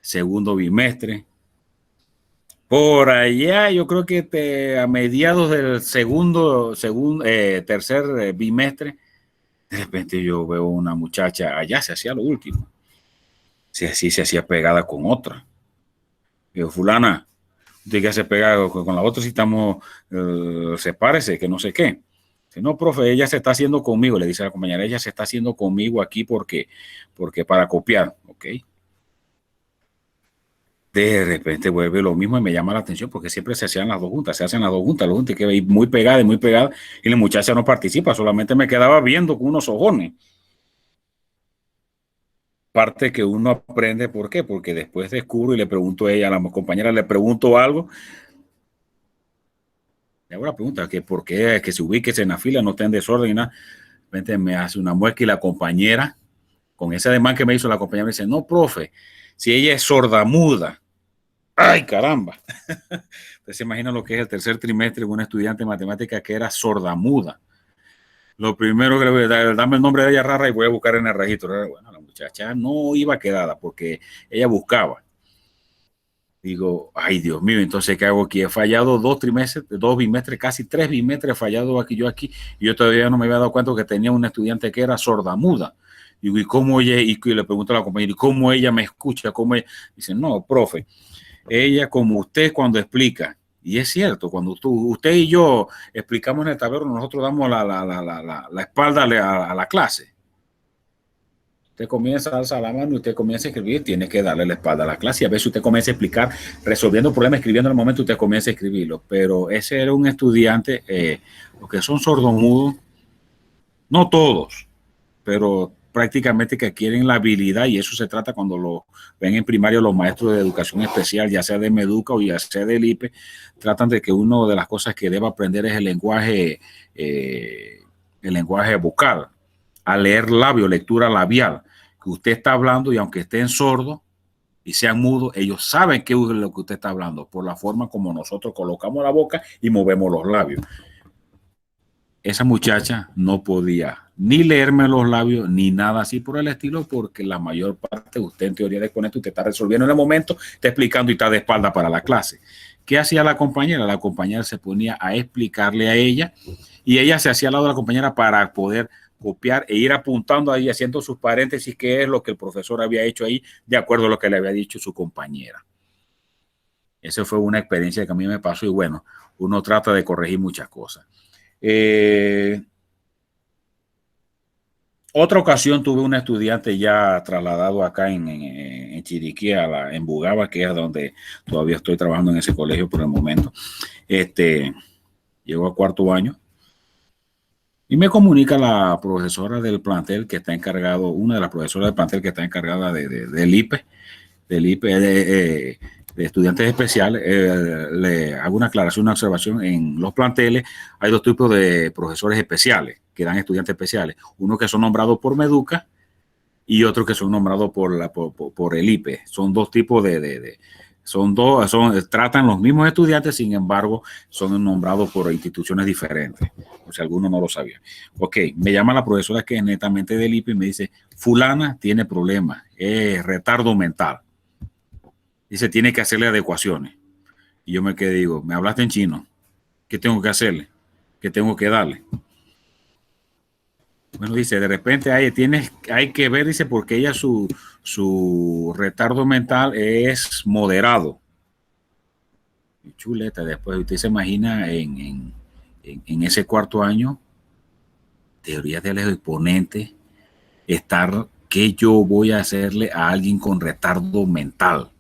segundo bimestre. Por allá, yo creo que a mediados del tercer bimestre, de repente yo veo una muchacha, allá se hacía lo último. Se hacía pegada con otra. Digo, fulana, Usted que se pega con la otra si estamos, sepárese, que no sé qué. Dice, no, profe, ella se está haciendo conmigo, le dice a la compañera, ella se está haciendo conmigo aquí porque para copiar, ¿ok? De repente vuelve lo mismo y me llama la atención porque siempre se hacían las dos juntas, se hacen las dos juntas, y que muy pegada y la muchacha no participa, solamente me quedaba viendo con unos ojones. Parte que uno aprende, ¿por qué? Porque después descubro y le pregunto a ella, a la compañera, le pregunto algo, le hago la pregunta, que por qué que se ubique en la fila, no esté en desorden y nada. De repente me hace una muesca y la compañera, con ese ademán que me hizo la compañera, me dice, no, profe, si ella es sordamuda. ¡Ay, caramba! Usted se imagina lo que es el tercer trimestre de un estudiante de matemática que era sordamuda. Lo primero que le voy a dar, dame el nombre de ella rara y voy a buscar en el registro. Bueno, la muchacha no iba quedada porque ella buscaba. Digo, ay, Dios mío, entonces, ¿qué hago aquí? He fallado 2 bimestres, casi 3 bimestres he fallado aquí. Y yo todavía no me había dado cuenta que tenía un estudiante que era sordamuda. Digo, ¿y cómo ella? Y le pregunto a la compañera, ¿y cómo ella me escucha? ¿Cómo ella? Dice, no, profe, ella como usted cuando explica, y es cierto, cuando usted y yo explicamos en el tablero, nosotros damos la espalda a la clase. Usted comienza a alzar la mano y usted comienza a escribir, tiene que darle la espalda a la clase. Y a veces usted comienza a explicar, resolviendo problemas, escribiendo en el momento, usted comienza a escribirlo. Pero ese era un estudiante, los que son sordomudos, no todos, pero prácticamente que adquieren la habilidad, y eso se trata cuando lo ven en primaria los maestros de educación especial, ya sea de Meduca o ya sea del IPE, tratan de que una de las cosas que debe aprender es el lenguaje vocal, a leer labio, lectura labial, que usted está hablando y aunque estén sordos y sean mudos, ellos saben qué es lo que usted está hablando, por la forma como nosotros colocamos la boca y movemos los labios. Esa muchacha no podía ni leerme los labios ni nada así por el estilo, porque la mayor parte, usted en teoría de con esto, usted está resolviendo en el momento, está explicando y está de espalda para la clase. ¿Qué hacía la compañera? La compañera se ponía a explicarle a ella y ella se hacía al lado de la compañera para poder copiar e ir apuntando ahí, haciendo sus paréntesis, qué es lo que el profesor había hecho ahí, de acuerdo a lo que le había dicho su compañera. Esa fue una experiencia que a mí me pasó y bueno, uno trata de corregir muchas cosas. Otra ocasión tuve un estudiante ya trasladado acá en Chiriquí, en Bugaba, que es donde todavía estoy trabajando en ese colegio por el momento. Llegó a 4º año y me comunica la profesora del plantel que está encargado, una de las profesoras del plantel que está encargada del IPE, de estudiantes especiales. Le hago una aclaración, una observación. En los planteles hay 2 tipos de profesores especiales que dan estudiantes especiales. Uno que son nombrados por Meduca y otros que son nombrados por el IPE. Son 2 tipos tratan los mismos estudiantes, sin embargo, son nombrados por instituciones diferentes, por si alguno no lo sabía. Ok, me llama la profesora que es netamente del IPE y me dice, fulana tiene problemas, es retardo mental. Dice, tiene que hacerle adecuaciones. Y yo me quedé, digo, me hablaste en chino. ¿Qué tengo que hacerle? ¿Qué tengo que darle? Bueno, dice, de repente hay que ver, dice, porque ella su retardo mental es moderado. Y chuleta, después usted se imagina en ese 4º año, teoría de los exponentes, ¿qué yo voy a hacerle a alguien con retardo mental?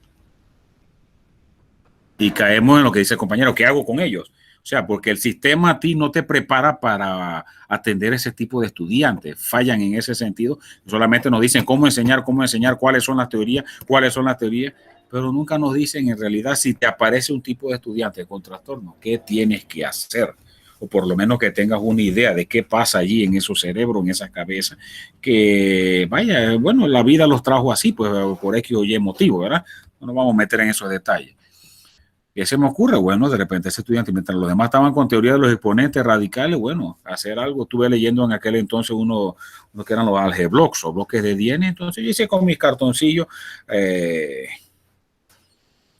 Y caemos en lo que dice el compañero, ¿qué hago con ellos? O sea, porque el sistema a ti no te prepara para atender ese tipo de estudiantes. Fallan en ese sentido. Solamente nos dicen cómo enseñar, cuáles son las teorías, pero nunca nos dicen en realidad si te aparece un tipo de estudiante con trastorno, ¿qué tienes que hacer? O por lo menos que tengas una idea de qué pasa allí en esos cerebros, en esas cabezas, que vaya, bueno, la vida los trajo así, pues por X o Y motivo, ¿verdad? No nos vamos a meter en esos detalles. ¿Qué se me ocurre? Bueno, de repente ese estudiante, mientras los demás estaban con teoría de los exponentes radicales, bueno, hacer algo. Estuve leyendo en aquel entonces uno que eran los algeblocks o bloques de DNA, entonces yo hice con mis cartoncillos,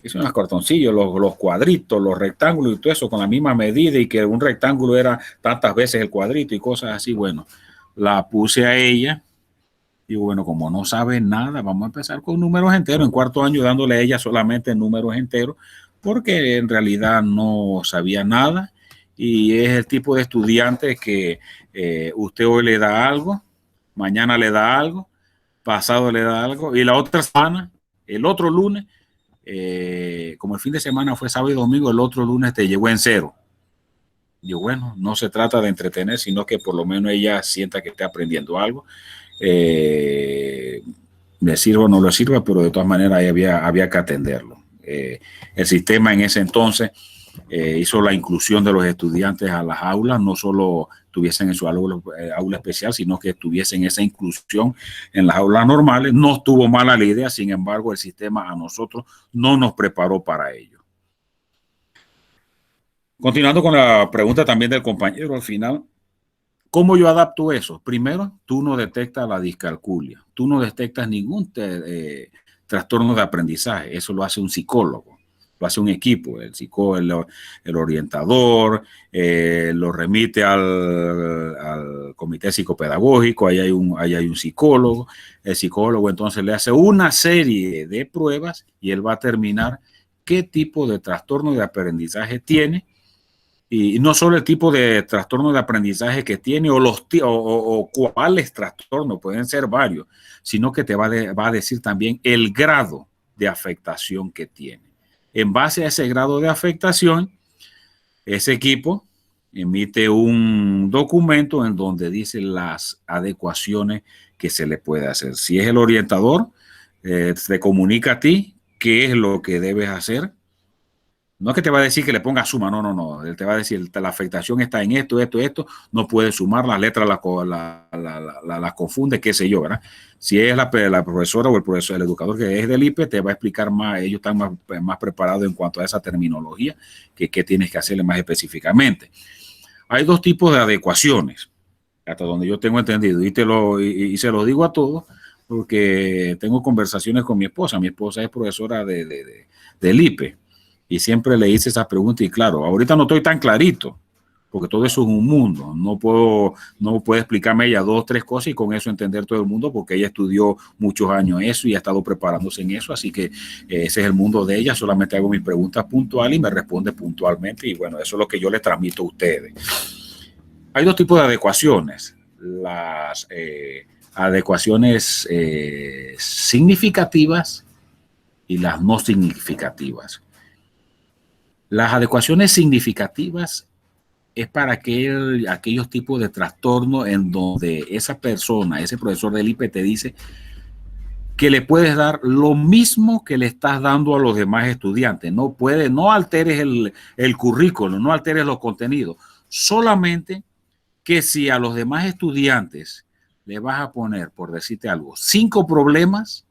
hice unos cartoncillos, los cuadritos, los rectángulos y todo eso con la misma medida y que un rectángulo era tantas veces el cuadrito y cosas así. Bueno, la puse a ella. Digo, bueno, como no sabe nada, vamos a empezar con números enteros. En 4º año dándole a ella solamente números enteros porque en realidad no sabía nada y es el tipo de estudiante que usted hoy le da algo, mañana le da algo, pasado le da algo y la otra semana, el otro lunes, como el fin de semana fue sábado y domingo, el otro lunes te llegó en cero. Yo, bueno, no se trata de entretener, sino que por lo menos ella sienta que está aprendiendo algo. Le sirva o no le sirva, pero de todas maneras había que atenderlo. El sistema en ese entonces hizo la inclusión de los estudiantes a las aulas, no solo estuviesen en su aula especial, sino que estuviesen esa inclusión en las aulas normales. No estuvo mala la idea, sin embargo, el sistema a nosotros no nos preparó para ello. Continuando con la pregunta también del compañero al final, ¿cómo yo adapto eso? Primero, tú no detectas la discalculia, tú no detectas ningún trastorno de aprendizaje, eso lo hace un psicólogo, lo hace un equipo, el orientador, lo remite al comité psicopedagógico, ahí hay un psicólogo, el psicólogo entonces le hace una serie de pruebas y él va a determinar qué tipo de trastorno de aprendizaje tiene. Y no solo el tipo de trastorno de aprendizaje que tiene o cuáles trastornos, pueden ser varios, sino que te va a decir también el grado de afectación que tiene. En base a ese grado de afectación, ese equipo emite un documento en donde dice las adecuaciones que se le puede hacer. Si es el orientador, te comunica a ti qué es lo que debes hacer. No es que te va a decir que le ponga suma, no. Él te va a decir, la afectación está en esto, no puede sumar, las letras las confunde, qué sé yo, ¿verdad? Si es la profesora o el profesor, el educador que es del IPE, te va a explicar más, ellos están más preparados en cuanto a esa terminología, que qué tienes que hacerle más específicamente. Hay dos tipos de adecuaciones, hasta donde yo tengo entendido, y se lo digo a todos, porque tengo conversaciones con mi esposa es profesora del IPE, y siempre le hice esa pregunta y claro, ahorita no estoy tan clarito, porque todo eso es un mundo, no puede explicarme ella 2 o 3 cosas y con eso entender todo el mundo, porque ella estudió muchos años eso y ha estado preparándose en eso, así que ese es el mundo de ella, solamente hago mis preguntas puntuales y me responde puntualmente y bueno, eso es lo que yo le transmito a ustedes. Hay 2 tipos de adecuaciones, las adecuaciones significativas y las no significativas. Las adecuaciones significativas es para aquellos tipos de trastornos en donde esa persona, ese profesor del IPE te dice que le puedes dar lo mismo que le estás dando a los demás estudiantes. No alteres el currículo, no alteres los contenidos. Solamente que si a los demás estudiantes le vas a poner, por decirte algo, 5 problemas,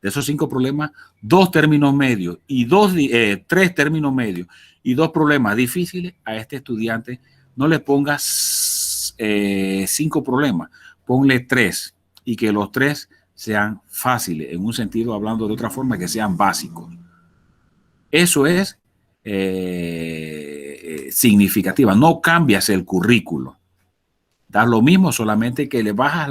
de esos 5 problemas, 2 términos medios y 3 términos medios y 2 problemas difíciles, a este estudiante no le pongas 5 problemas, ponle 3 y que los 3 sean fáciles, en un sentido, hablando de otra forma, que sean básicos. Eso es significativa. No cambias el currículo. Das lo mismo, solamente que le bajas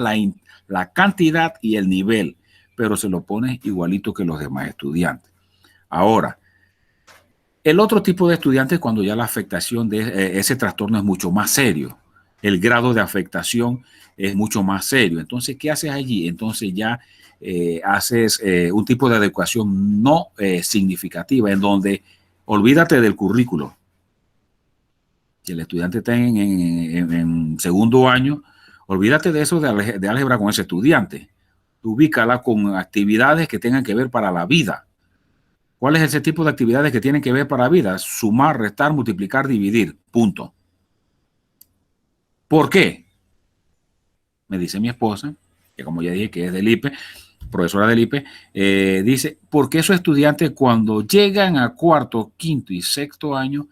la cantidad y el nivel, pero se lo pones igualito que los demás estudiantes. Ahora, el otro tipo de estudiantes, cuando ya la afectación de ese trastorno es mucho más serio, el grado de afectación es mucho más serio. Entonces, ¿qué haces allí? Entonces ya haces un tipo de adecuación no significativa, en donde olvídate del currículo. Si el estudiante está en segundo año, olvídate de eso de álgebra con ese estudiante. Ubícala con actividades que tengan que ver para la vida. ¿Cuál es ese tipo de actividades que tienen que ver para la vida? Sumar, restar, multiplicar, dividir. Punto. ¿Por qué? Me dice mi esposa, que como ya dije que es del IPE, profesora del IPE, dice, porque esos estudiantes cuando llegan a cuarto, quinto y sexto año,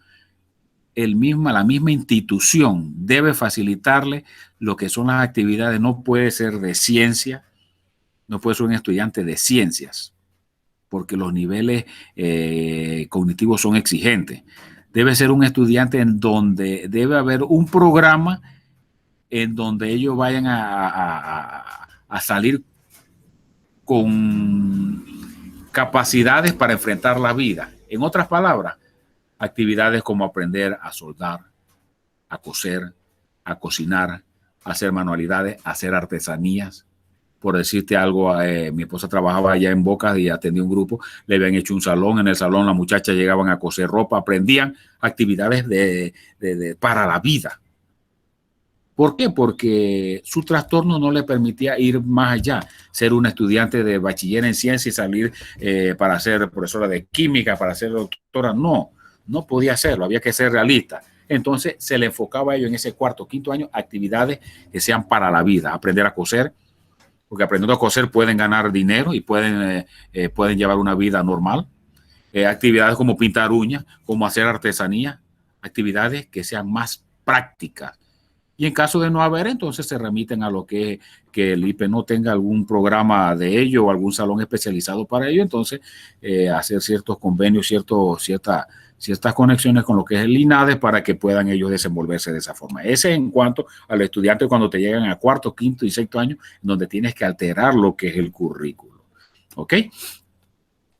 la misma institución debe facilitarle lo que son las actividades. No puede ser de ciencia, no puede ser un estudiante de ciencias, porque los niveles cognitivos son exigentes. Debe ser un estudiante en donde debe haber un programa en donde ellos vayan a salir con capacidades para enfrentar la vida. En otras palabras, Actividades como aprender a soldar, a coser, a cocinar, a hacer manualidades, a hacer artesanías. Por decirte algo, mi esposa trabajaba allá en Boca y atendía un grupo, le habían hecho un salón, en el salón las muchachas llegaban a coser ropa, aprendían actividades para la vida. ¿Por qué? Porque su trastorno no le permitía ir más allá, ser una estudiante de bachiller en ciencia y salir para ser profesora de química, para ser doctora. No podía hacerlo, había que ser realista. Entonces se le enfocaba a ello en ese cuarto, quinto año, actividades que sean para la vida, aprender a coser, porque aprendiendo a coser pueden ganar dinero y pueden llevar una vida normal. Actividades como pintar uñas, como hacer artesanía, actividades que sean más prácticas. Y en caso de no haber, entonces se remiten a lo que el IPE no tenga algún programa de ello o algún salón especializado para ello, entonces hacer ciertos convenios, ciertas conexiones con lo que es el INADES para que puedan ellos desenvolverse de esa forma. Ese en cuanto al estudiante cuando te llegan a cuarto, quinto y sexto año, donde tienes que alterar lo que es el currículo. ¿Ok?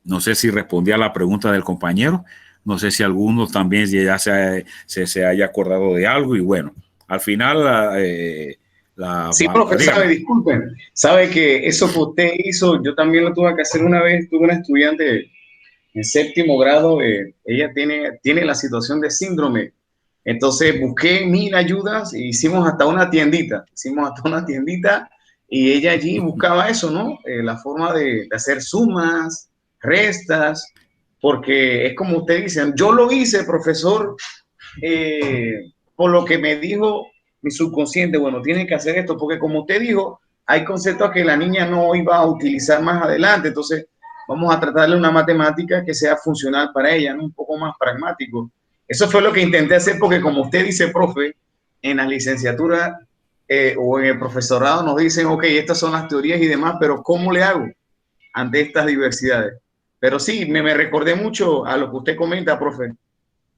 No sé si respondí a la pregunta del compañero, no sé si alguno también ya se haya acordado de algo y bueno. Al final, sí, profe, disculpen, sabe que eso que usted hizo, yo también lo tuve que hacer una vez. Tuve una estudiante en séptimo grado, ella tiene la situación de síndrome. Entonces busqué 1000 ayudas e hicimos hasta una tiendita. Y ella allí buscaba eso, ¿no? La forma de hacer sumas, restas, porque es como usted dice, yo lo hice, profesor, por lo que me dijo mi subconsciente, bueno, tiene que hacer esto, porque como usted dijo, hay conceptos que la niña no iba a utilizar más adelante, entonces vamos a tratarle una matemática que sea funcional para ella, ¿no? Un poco más pragmático. Eso fue lo que intenté hacer, porque como usted dice, profe, en la licenciatura o en el profesorado nos dicen, ok, estas son las teorías y demás, pero ¿cómo le hago ante estas diversidades? Pero sí, me recordé mucho a lo que usted comenta, profe.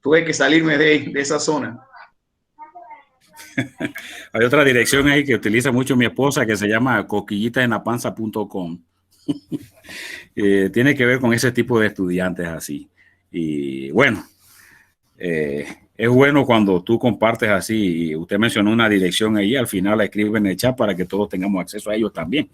Tuve que salirme de esa zona. Hay otra dirección ahí que utiliza mucho mi esposa que se llama coquillitaenapanza.com. Tiene que ver con ese tipo de estudiantes así. Y bueno, es bueno cuando tú compartes así. Usted mencionó una dirección ahí, al final la escribe en el chat para que todos tengamos acceso a ellos también.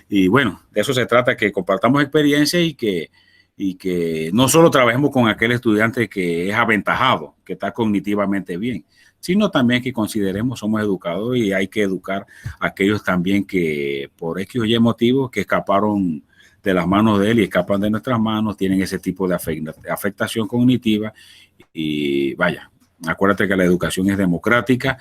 Y bueno, de eso se trata, que compartamos experiencia y que no solo trabajemos con aquel estudiante que es aventajado, que está cognitivamente bien, sino también que consideremos, somos educadores y hay que educar a aquellos también que por X o Y motivos que escaparon de las manos de él y escapan de nuestras manos, tienen ese tipo de afectación cognitiva. Y vaya, acuérdate que la educación es democrática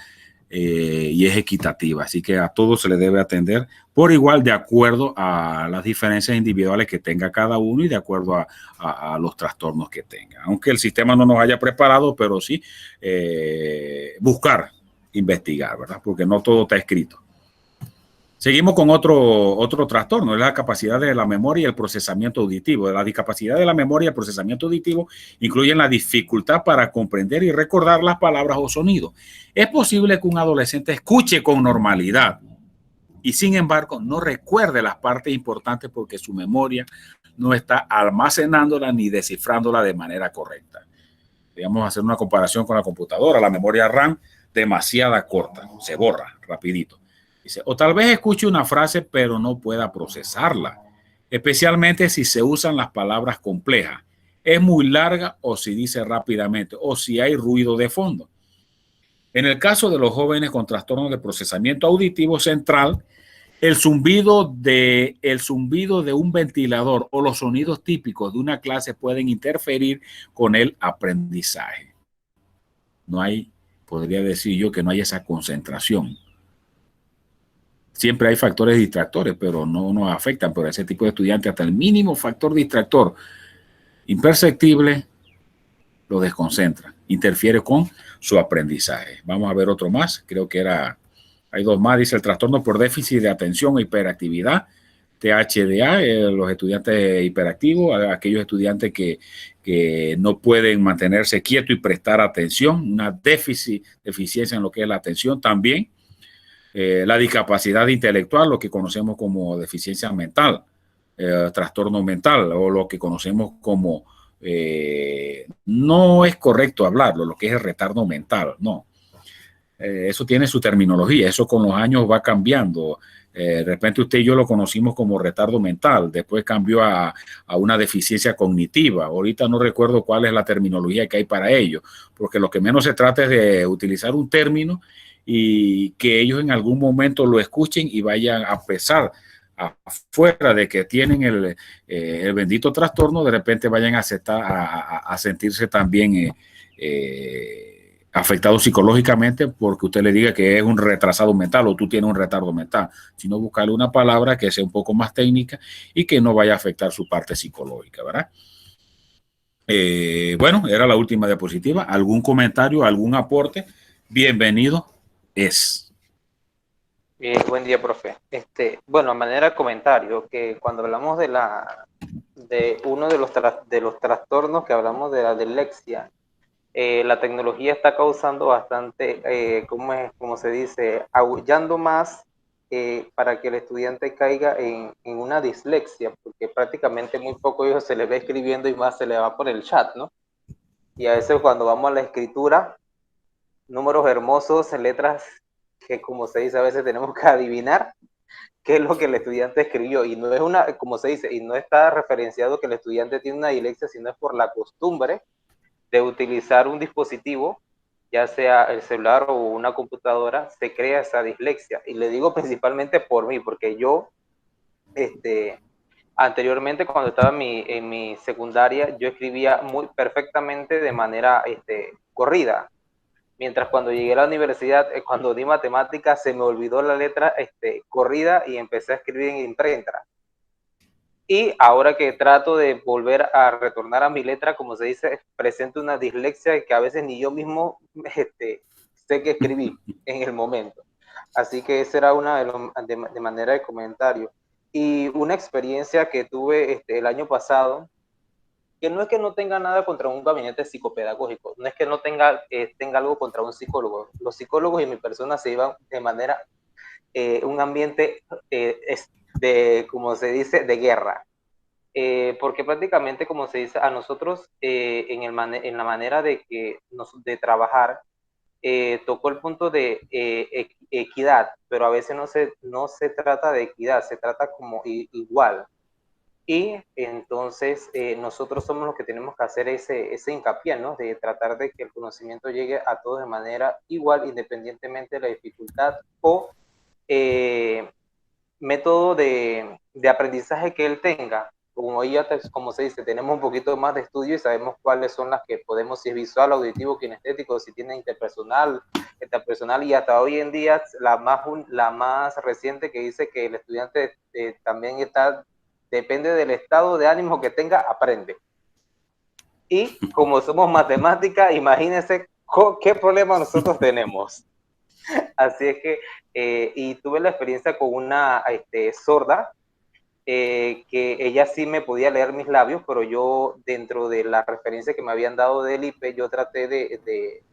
y es equitativa, así que a todos se le debe atender por igual de acuerdo a las diferencias individuales que tenga cada uno y de acuerdo a los trastornos que tenga, aunque el sistema no nos haya preparado, pero sí buscar investigar, ¿verdad? Porque no todo está escrito. Seguimos con otro trastorno, es la capacidad de la memoria y el procesamiento auditivo. La discapacidad de la memoria y el procesamiento auditivo incluyen la dificultad para comprender y recordar las palabras o sonidos. Es posible que un adolescente escuche con normalidad y sin embargo no recuerde las partes importantes porque su memoria no está almacenándola ni descifrándola de manera correcta. Digamos, hacer una comparación con la computadora, la memoria RAM demasiada corta, se borra rapidito. Dice, o tal vez escuche una frase pero no pueda procesarla, especialmente si se usan las palabras complejas. Es muy larga o si dice rápidamente o si hay ruido de fondo. En el caso de los jóvenes con trastornos de procesamiento auditivo central, el zumbido de un ventilador o los sonidos típicos de una clase pueden interferir con el aprendizaje. No hay, podría decir yo que no hay esa concentración. Siempre hay factores distractores, pero no nos afectan. Pero ese tipo de estudiantes, hasta el mínimo factor distractor imperceptible, lo desconcentra, interfiere con su aprendizaje. Vamos a ver otro más, creo que hay dos más. Dice el trastorno por déficit de atención e hiperactividad, THDA, los estudiantes hiperactivos, aquellos estudiantes que no pueden mantenerse quietos y prestar atención, una deficiencia en lo que es la atención también. La discapacidad intelectual, lo que conocemos como deficiencia mental, trastorno mental o lo que conocemos como no es correcto hablarlo, lo que es el retardo mental, no. Eso tiene su terminología, eso con los años va cambiando. De repente usted y yo lo conocimos como retardo mental, después cambió a una deficiencia cognitiva. Ahorita no recuerdo cuál es la terminología que hay para ello, porque lo que menos se trata es de utilizar un término y que ellos en algún momento lo escuchen y vayan a pesar afuera de que tienen el bendito trastorno, de repente vayan a aceptar, a sentirse también afectado psicológicamente porque usted le diga que es un retrasado mental o tú tienes un retardo mental, sino buscarle una palabra que sea un poco más técnica y que no vaya a afectar su parte psicológica, ¿verdad? Bueno, era la última diapositiva. ¿Algún comentario, algún aporte? Bienvenido es. Buen día, profe. Bueno, a manera de comentario, que cuando hablamos de uno de los trastornos que hablamos de la dislexia, la tecnología está causando bastante, ¿cómo se dice? Agullando más para que el estudiante caiga en una dislexia, porque prácticamente muy poco hijo se le ve escribiendo y más se le va por el chat, ¿no? Y a veces cuando vamos a la escritura, números hermosos, letras que como se dice a veces tenemos que adivinar qué es lo que el estudiante escribió, y no es como se dice, y no está referenciado que el estudiante tiene una dislexia, sino es por la costumbre de utilizar un dispositivo, ya sea el celular o una computadora, se crea esa dislexia. Y le digo principalmente por mí, porque yo, anteriormente cuando estaba en mi secundaria, yo escribía muy perfectamente de manera corrida. Mientras cuando llegué a la universidad, cuando di matemáticas, se me olvidó la letra corrida y empecé a escribir en imprenta. Y ahora que trato de volver a retornar a mi letra, como se dice, presento una dislexia que a veces ni yo mismo sé que escribí en el momento. Así que esa era una de manera de comentario. Y una experiencia que tuve el año pasado, que no es que no tenga nada contra un gabinete psicopedagógico, no es que no tenga algo contra un psicólogo. Los psicólogos y mi persona se iban de manera, un ambiente como se dice, de guerra. Porque prácticamente, como se dice, a nosotros en la manera de trabajar, tocó el punto de equidad, pero a veces no se trata de equidad, se trata como igual. Y entonces nosotros somos los que tenemos que hacer ese hincapié, ¿no? De tratar de que el conocimiento llegue a todos de manera igual, independientemente de la dificultad o método de aprendizaje que él tenga. Como ella, como se dice, tenemos un poquito más de estudio y sabemos cuáles son las que podemos, si es visual, auditivo, kinestético, si tiene interpersonal, y hasta hoy en día la más reciente que dice que el estudiante también depende del estado de ánimo que tenga, aprende. Y como somos matemáticas, imagínense qué problema nosotros tenemos. Así es que, y tuve la experiencia con una sorda, que ella sí me podía leer mis labios, pero yo, dentro de la referencia que me habían dado del IPE, yo traté de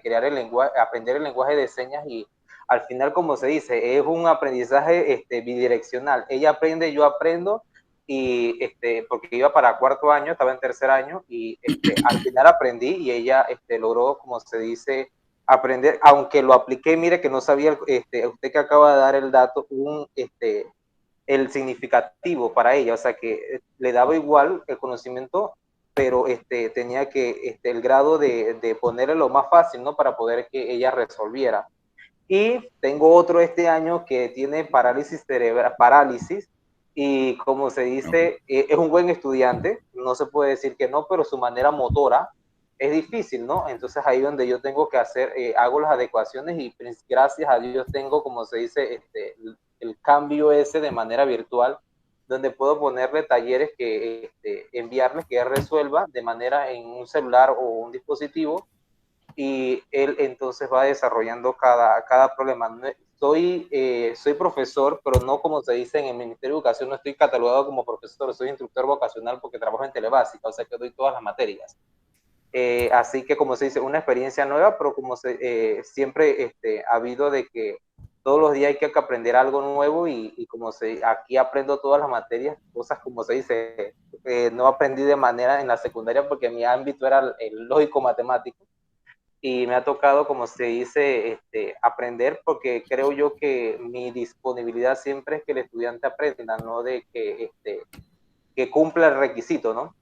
crear el lenguaje, aprender el lenguaje de señas, y al final, como se dice, es un aprendizaje bidireccional. Ella aprende, yo aprendo, y porque iba para cuarto año, estaba en tercer año, y al final aprendí, y ella logró, como se dice, aprender, aunque lo apliqué, mire que no sabía, usted que acaba de dar el dato, el significativo para ella, o sea que le daba igual el conocimiento, pero tenía que el grado de ponerle lo más fácil, ¿no? Para poder que ella resolviera. Y tengo otro este año que tiene parálisis cerebral, y como se dice, es un buen estudiante, no se puede decir que no, pero su manera motora es difícil, ¿no? Entonces ahí donde yo tengo que hacer, hago las adecuaciones, y gracias a Dios tengo, como se dice, el cambio ese de manera virtual, donde puedo ponerle talleres que enviarles que él resuelva de manera en un celular o un dispositivo, y él entonces va desarrollando cada problema. Soy profesor, pero no, como se dice en el Ministerio de Educación, no estoy catalogado como profesor, soy instructor vocacional porque trabajo en Telebásica, o sea que doy todas las materias. Así que, como se dice, una experiencia nueva, pero como siempre ha habido de que todos los días hay que aprender algo nuevo, y como aquí aprendo todas las materias, cosas como se dice, no aprendí de manera en la secundaria porque mi ámbito era el lógico matemático, y me ha tocado, como se dice, aprender, porque creo yo que mi disponibilidad siempre es que el estudiante aprenda, no de que cumpla el requisito, ¿no?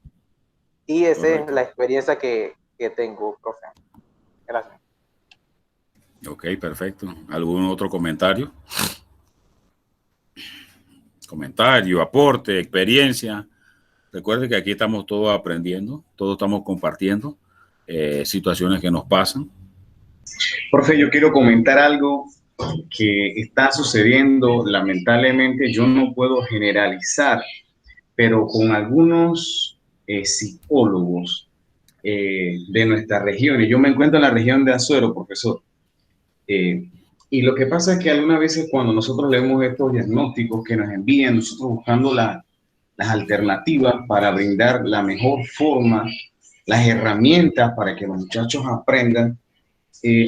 Y esa Correcto. es la experiencia que tengo, profe. Gracias. Ok, perfecto. ¿Algún otro comentario? Comentario, aporte, experiencia. Recuerde que aquí estamos todos aprendiendo, todos estamos compartiendo situaciones que nos pasan. Profe, yo quiero comentar algo que está sucediendo. Lamentablemente, yo no puedo generalizar, pero con algunos psicólogos de nuestra región, y yo me encuentro en la región de Azuero, profesor, y lo que pasa es que algunas veces cuando nosotros leemos estos diagnósticos que nos envían, nosotros buscando las alternativas para brindar la mejor forma, las herramientas para que los muchachos aprendan,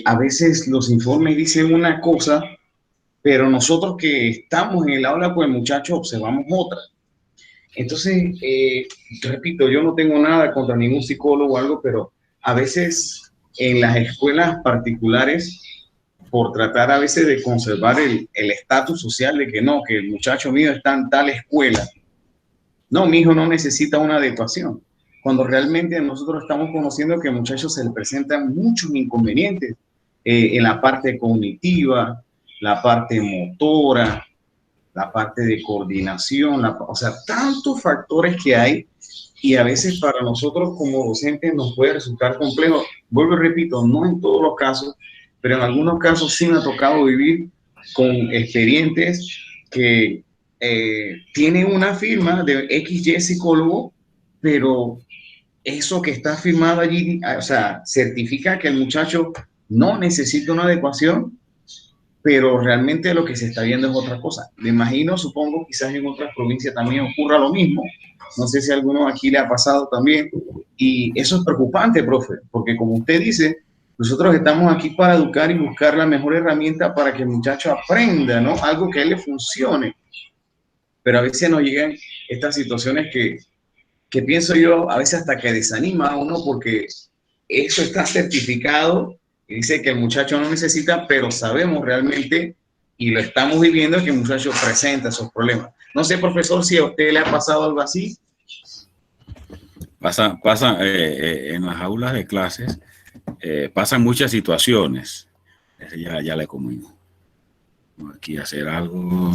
a veces los informes dicen una cosa, pero nosotros que estamos en el aula con el muchacho observamos otra. Entonces, repito, yo no tengo nada contra ningún psicólogo o algo, pero a veces en las escuelas particulares, por tratar a veces de conservar el estatus social de que no, que el muchacho mío está en tal escuela, no, mi hijo no necesita una adecuación. Cuando realmente nosotros estamos conociendo que al muchacho se le presentan muchos inconvenientes en la parte cognitiva, la parte motora, la parte de coordinación, o sea, tantos factores que hay, y a veces para nosotros como docentes nos puede resultar complejo. Vuelvo y repito, no en todos los casos, pero en algunos casos sí me ha tocado vivir con expedientes que tienen una firma de XY psicólogo, pero eso que está firmado allí, o sea, certifica que el muchacho no necesita una adecuación, pero realmente lo que se está viendo es otra cosa. Me imagino, supongo, quizás en otras provincias también ocurra lo mismo. No sé si a alguno aquí le ha pasado también. Y eso es preocupante, profe, porque como usted dice, nosotros estamos aquí para educar y buscar la mejor herramienta para que el muchacho aprenda, ¿no? Algo que a él le funcione. Pero a veces nos llegan estas situaciones que pienso yo, a veces hasta que desanima a uno, porque eso está certificado y dice que el muchacho no necesita, pero sabemos realmente y lo estamos viviendo que el muchacho presenta esos problemas. No sé, profesor, si a usted le ha pasado algo así. Pasa en las aulas de clases, pasan muchas situaciones. Ya le comino. Aquí hacer algo.